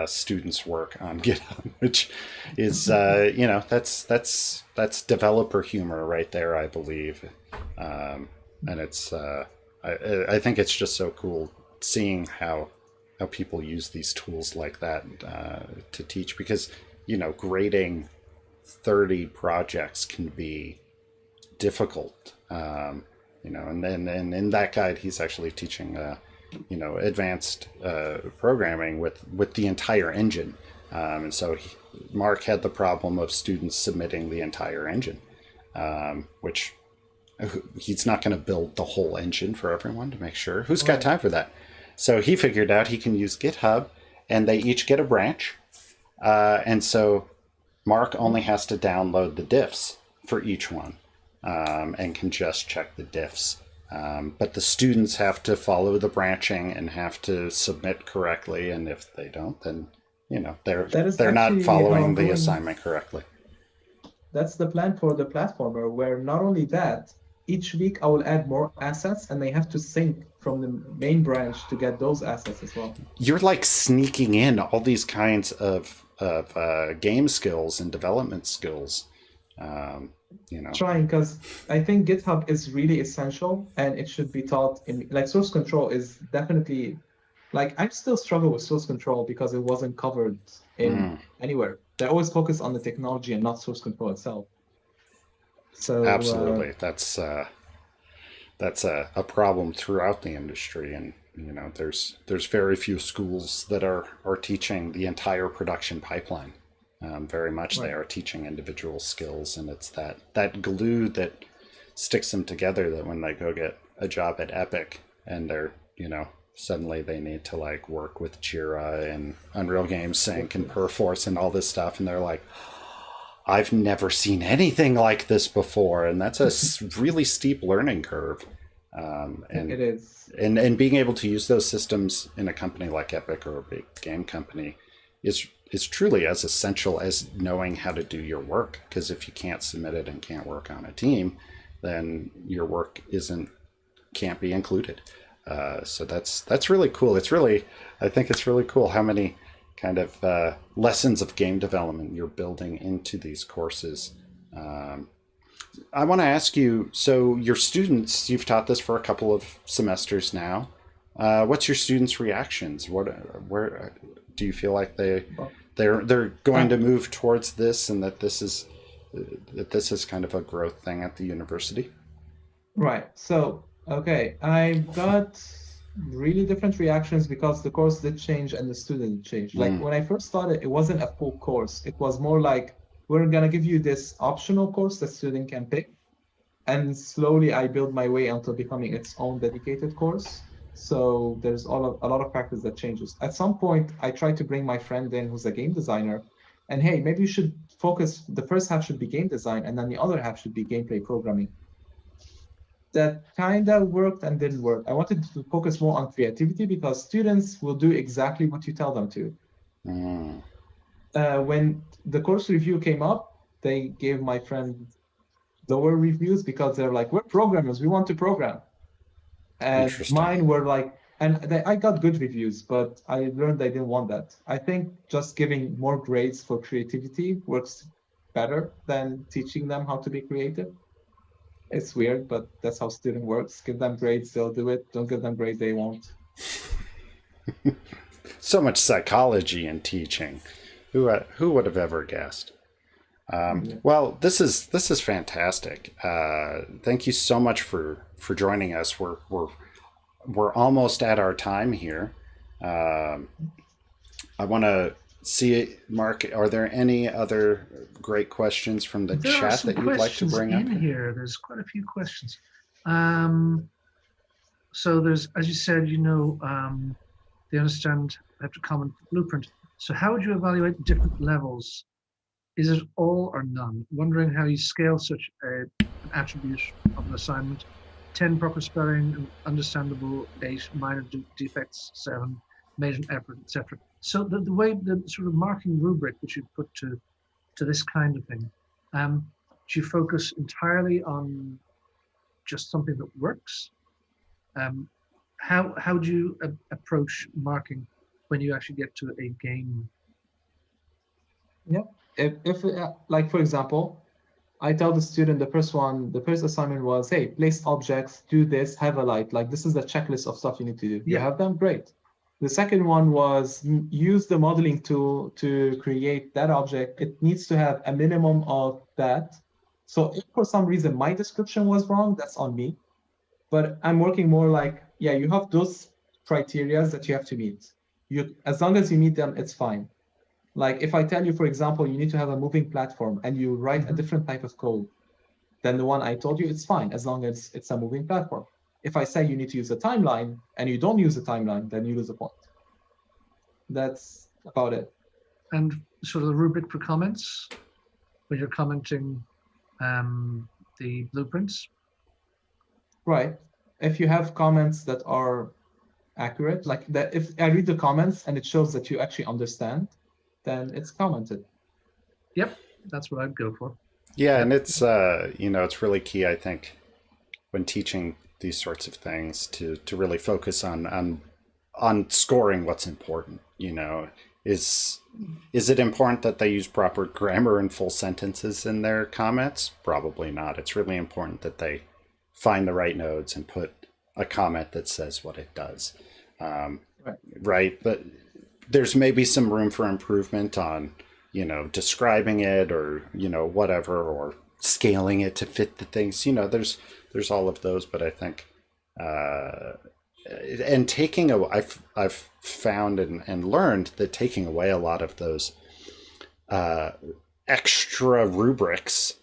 Speaker 4: students' work on GitHub, which is that's developer humor right there, I believe. And it's I think it's just so cool seeing how people use these tools like that to teach, because grading 30 projects can be difficult. And then in that guide, he's actually teaching advanced programming with the entire engine. And so Mark had the problem of students submitting the entire engine, which he's not going to build the whole engine for everyone to make sure. Who's got time for that? So he figured out he can use GitHub, and they each get a branch. And so Mark only has to download the diffs for each one, and can just check the diffs. But the students have to follow the branching and have to submit correctly. And if they don't, then they're not following the assignment correctly.
Speaker 5: That's the plan for the platformer, where not only that, each week I will add more assets, and they have to sync from the main branch to get those assets as well.
Speaker 4: You're like sneaking in all these kinds of game skills and development skills.
Speaker 5: Trying, because I think GitHub is really essential, and it should be taught in, like, source control is definitely, like, I still struggle with source control because it wasn't covered in anywhere. They always focus on the technology and not source control itself. So
Speaker 4: absolutely, that's a problem throughout the industry, and there's very few schools that are teaching the entire production pipeline. Very much right. They are teaching individual skills, and it's that glue that sticks them together, that when they go get a job at Epic and they're suddenly they need to like work with Jira and Unreal Games Sync and Perforce and all this stuff, and they're like, I've never seen anything like this before, and that's a really steep learning curve. And
Speaker 5: it is.
Speaker 4: And being able to use those systems in a company like Epic or a big game company is truly as essential as knowing how to do your work. Because if you can't submit it and can't work on a team, then your work can't be included. So that's really cool. I think it's really cool how many kind of lessons of game development you're building into these courses. I want to ask you, so your students, you've taught this for a couple of semesters now. What's your students' reactions? Where do you feel like they're going to move towards this, and that this is kind of a growth thing at the university?
Speaker 5: Right. So, okay, I got really different reactions because the course did change and the student changed. Like when I first started, it wasn't a full course. It was more like, we're going to give you this optional course that student can pick. And slowly I built my way until becoming its own dedicated course. So there's a lot of factors that changes. At some point, I tried to bring my friend in who's a game designer. And hey, maybe you should focus, the first half should be game design, and then the other half should be gameplay programming. That kind of worked and didn't work. I wanted to focus more on creativity because students will do exactly what you tell them to. When the course review came up, they gave my friend lower reviews because they're like, we're programmers, we want to program. And mine were like, I got good reviews, but I learned I didn't want that. I think just giving more grades for creativity works better than teaching them how to be creative. It's weird, but that's how student works. Give them grades, they'll do it. Don't give them grades, they won't.
Speaker 4: So much psychology in teaching. Who would have ever guessed? Well, this is fantastic. Thank you so much for joining us. We're almost at our time here. I want to see, Mark, are there any other great questions from the chat that you'd like to bring up?
Speaker 6: Here, there's quite a few questions. So there's, as you said, they understand, they have to comment blueprint. So how would you evaluate different levels? Is it all or none? Wondering how you scale such an attribute of an assignment. 10 proper spelling, understandable, 8 minor defects, 7 made an effort, etc. So the way, the sort of marking rubric which you put to this kind of thing, Do you focus entirely on just something that works? How do you approach marking when you actually get to a game?
Speaker 5: Yeah. If like for example, I tell the student the first assignment was, hey, place objects, do this, have a light. Like this is the checklist of stuff you need to do. You
Speaker 6: Yeah.
Speaker 5: have them, great. The second one was use the modeling tool to create that object. It needs to have a minimum of that. So if for some reason my description was wrong, that's on me. But I'm working more like, yeah, you have those criteria that you have to meet. As long as you meet them, it's fine. Like if I tell you, for example, you need to have a moving platform and you write a different type of code than the one I told you, it's fine as long as it's a moving platform. If I say you need to use a timeline and you don't use a timeline, then you lose a point. That's about it.
Speaker 6: And sort of the rubric for comments when you're commenting the blueprints.
Speaker 5: Right. If you have comments that are accurate, like that, if I read the comments and it shows that you actually understand, then it's commented.
Speaker 6: Yep, that's what I'd go for.
Speaker 4: Yeah, and it's it's really key, I think, when teaching these sorts of things to really focus on scoring what's important. Is it important that they use proper grammar and full sentences in their comments? Probably not. It's really important that they find the right nodes and put a comment that says what it does. Right. But there's maybe some room for improvement on, describing it or, whatever, or scaling it to fit the things. There's all of those, but I think, and I've found and learned that taking away a lot of those extra rubrics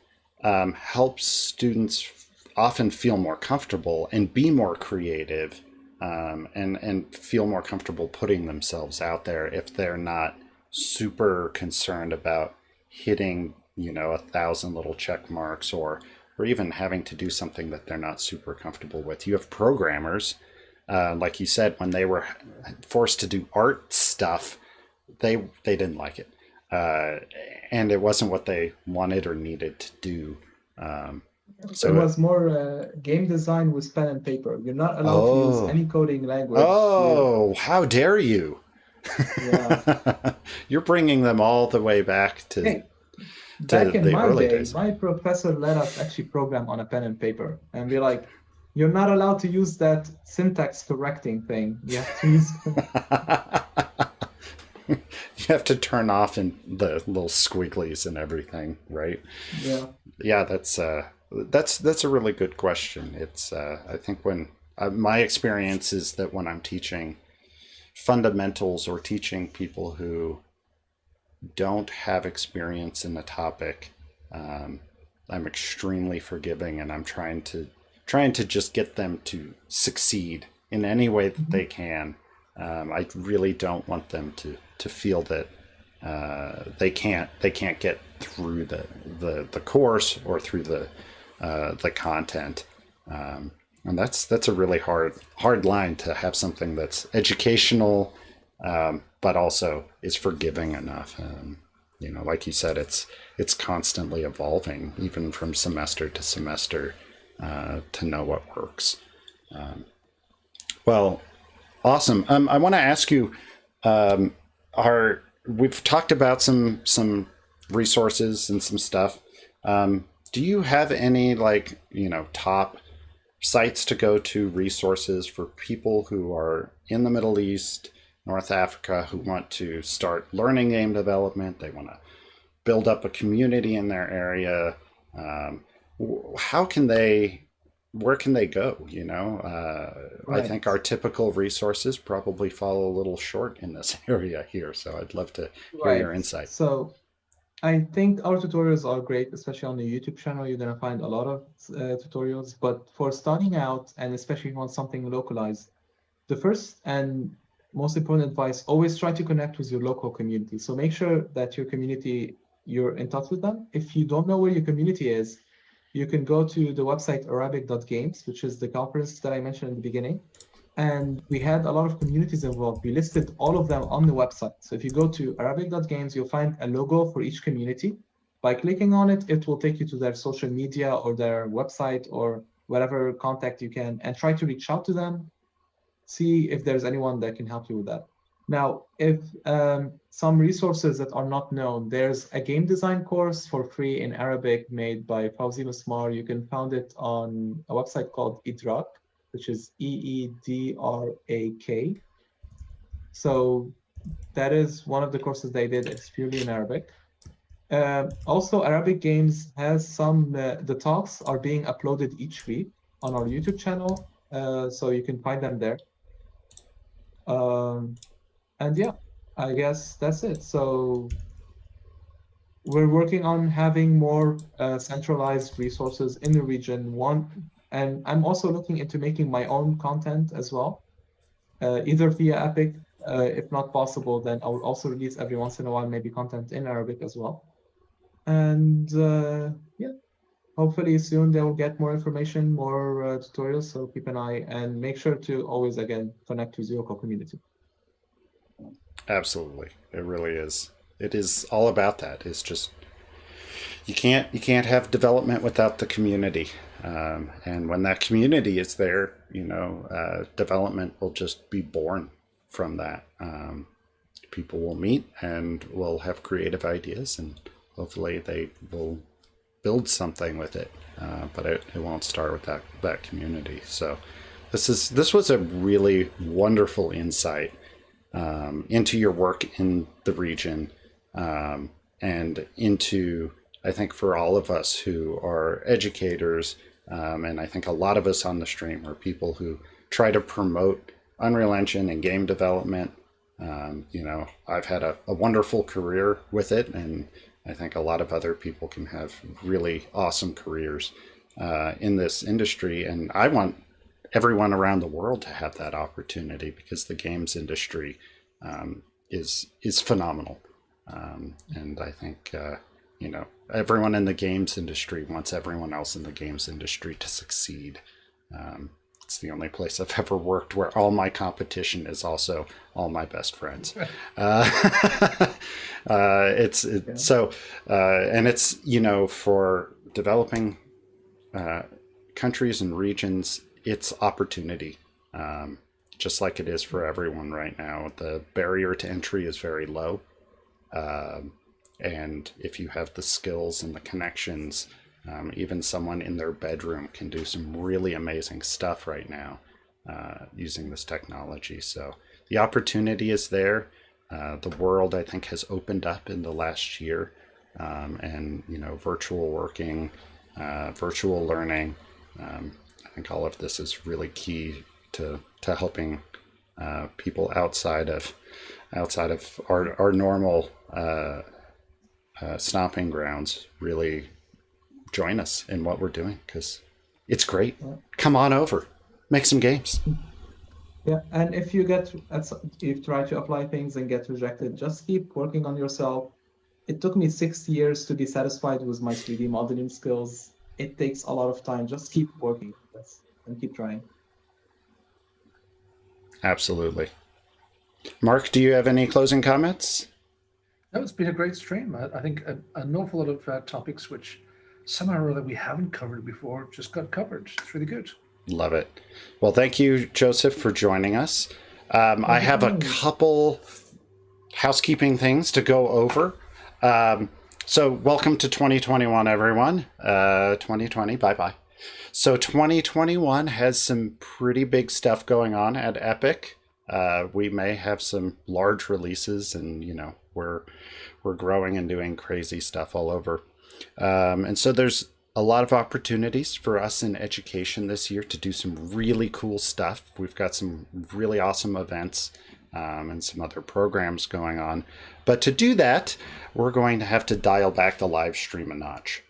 Speaker 4: helps students often feel more comfortable and be more creative, and feel more comfortable putting themselves out there if they're not super concerned about hitting 1,000 little check marks or even having to do something that they're not super comfortable with. You have programmers, like you said, when they were forced to do art stuff, they didn't like it, and it wasn't what they wanted or needed to do.
Speaker 5: So it was more game design with pen and paper. You're not allowed to use any coding language.
Speaker 4: Oh, how dare you!
Speaker 5: Yeah.
Speaker 4: You're bringing them all the way back to,
Speaker 5: back in
Speaker 4: the
Speaker 5: my
Speaker 4: early
Speaker 5: day,
Speaker 4: days.
Speaker 5: my professor let us actually program on a pen and paper and be like, you're not allowed to use that syntax correcting thing. You have to use...
Speaker 4: You have to turn off in the little squigglies and everything, right?
Speaker 5: Yeah.
Speaker 4: Yeah, that's a really good question. It's I think when my experience is that when I'm teaching fundamentals or teaching people who don't have experience in the topic, I'm extremely forgiving, and I'm trying to just get them to succeed in any way that they can. I really don't want them to feel that they can't get through the course or through the content, and that's a really hard line to have something that's educational, but also is forgiving enough. Like you said, it's constantly evolving, even from semester to semester, to know what works. Well, awesome. I want to ask you, we've talked about some resources and some stuff. Do you have any top sites to go to, resources for people who are in the Middle East, North Africa, who want to start learning game development? They want to build up a community in their area. Where can they go?
Speaker 5: Right.
Speaker 4: I think our typical resources probably fall a little short in this area here. So I'd love to hear your insight.
Speaker 5: So I think our tutorials are great, especially on the YouTube channel. You're going to find a lot of tutorials. But for starting out, and especially if you want something localized, the first and most important advice, always try to connect with your local community. So make sure that your community, you're in touch with them. If you don't know where your community is, you can go to the website arabic.games, which is the conference that I mentioned in the beginning. And we had a lot of communities involved. We listed all of them on the website. So if you go to arabic.games, you'll find a logo for each community. By clicking on it, it will take you to their social media or their website or whatever contact you can, and try to reach out to them, see if there's anyone that can help you with that. Now, if some resources that are not known, there's a game design course for free in Arabic made by Fawzi Masmar. You can find it on a website called Idrak, which is EEDRAK. So that is one of the courses they did. It's purely in Arabic. Also, Arabic Games has some, the talks are being uploaded each week on our YouTube channel, so you can find them there. And yeah, I guess that's it. So we're working on having more centralized resources in the region. And I'm also looking into making my own content as well, either via Epic. If not possible, then I will also release every once in a while maybe content in Arabic as well. And yeah, hopefully soon they will get more information, more tutorials. So keep an eye and make sure to always, again, connect to Zioco community.
Speaker 4: Absolutely. It really is. It is all about that. It's just, you can't have development without the community. And when that community is there, development will just be born from that. People will meet and will have creative ideas, and hopefully they will build something with it. But it won't start with that community. So this was a really wonderful insight into your work in the region, and into, I think, for all of us who are educators, and I think a lot of us on the stream are people who try to promote Unreal Engine and game development. I've had a wonderful career with it, and I think a lot of other people can have really awesome careers in this industry. And I want everyone around the world to have that opportunity, because the games industry is phenomenal. And I think, everyone in the games industry wants everyone else in the games industry to succeed. It's the only place I've ever worked where all my competition is also all my best friends. And it's, for developing countries and regions, it's opportunity, just like it is for everyone right now. The barrier to entry is very low. And if you have the skills and the connections, even someone in their bedroom can do some really amazing stuff right now using this technology. So the opportunity is there. The world, I think, has opened up in the last year, and virtual working, virtual learning. I think all of this is really key to helping people outside of our normal stomping grounds really join us in what we're doing, because it's great. Come on over, make some games.
Speaker 5: Yeah, and if you try to apply things and get rejected, just keep working on yourself. It took me 6 years to be satisfied with my 3D modeling skills. It takes a lot of time. Just keep working and keep trying.
Speaker 4: Absolutely. Mark, do you have any closing comments?
Speaker 6: No, it's been a great stream. I think an awful lot of topics which somehow or other we haven't covered before just got covered. It's really good.
Speaker 4: Love it. Well, thank you, Joseph, for joining us. I have a couple housekeeping things to go over. So welcome to 2021, everyone. 2020, bye-bye. So 2021 has some pretty big stuff going on at Epic. We may have some large releases, and we're growing and doing crazy stuff all over. And so there's a lot of opportunities for us in education this year to do some really cool stuff. We've got some really awesome events and some other programs going on. But to do that, we're going to have to dial back the live stream a notch.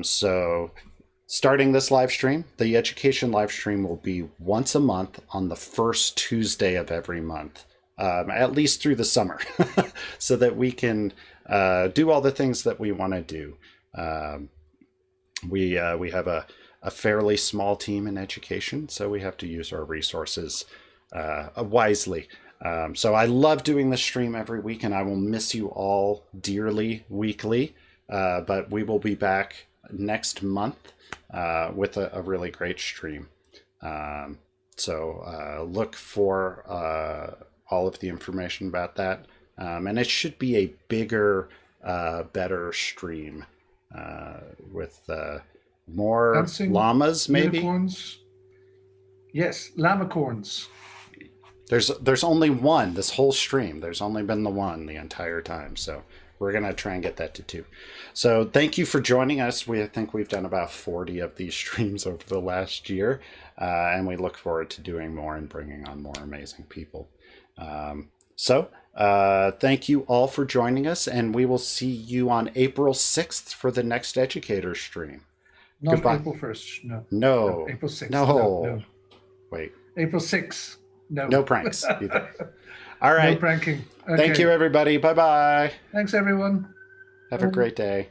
Speaker 4: So starting this live stream, the education live stream will be once a month on the first Tuesday of every month, at least through the summer, so that we can do all the things that we want to do. We have a fairly small team in education, so we have to use our resources wisely. So I love doing the stream every week, and I will miss you all dearly weekly. But we will be back next month with a really great stream. So look for all of the information about that. And it should be a bigger, better stream with more
Speaker 6: Dancing
Speaker 4: llamas, maybe?
Speaker 6: Unicorns. Yes, llamacorns.
Speaker 4: There's only one this whole stream. There's only been the one the entire time. So we're going to try and get that to 2. So thank you for joining us. I think we've done about 40 of these streams over the last year. And we look forward to doing more and bringing on more amazing people. So thank you all for joining us. And we will see you on April 6th for the next Educator stream.
Speaker 6: Not
Speaker 4: Goodbye.
Speaker 6: April 1st. No.
Speaker 4: No.
Speaker 6: April 6th.
Speaker 4: No.
Speaker 6: No.
Speaker 4: Wait.
Speaker 6: April 6th. No.
Speaker 4: No pranks either. All right.
Speaker 6: No pranking.
Speaker 4: Thank
Speaker 6: Okay.
Speaker 4: you, everybody. Bye-bye.
Speaker 6: Thanks, everyone.
Speaker 4: Have a great day.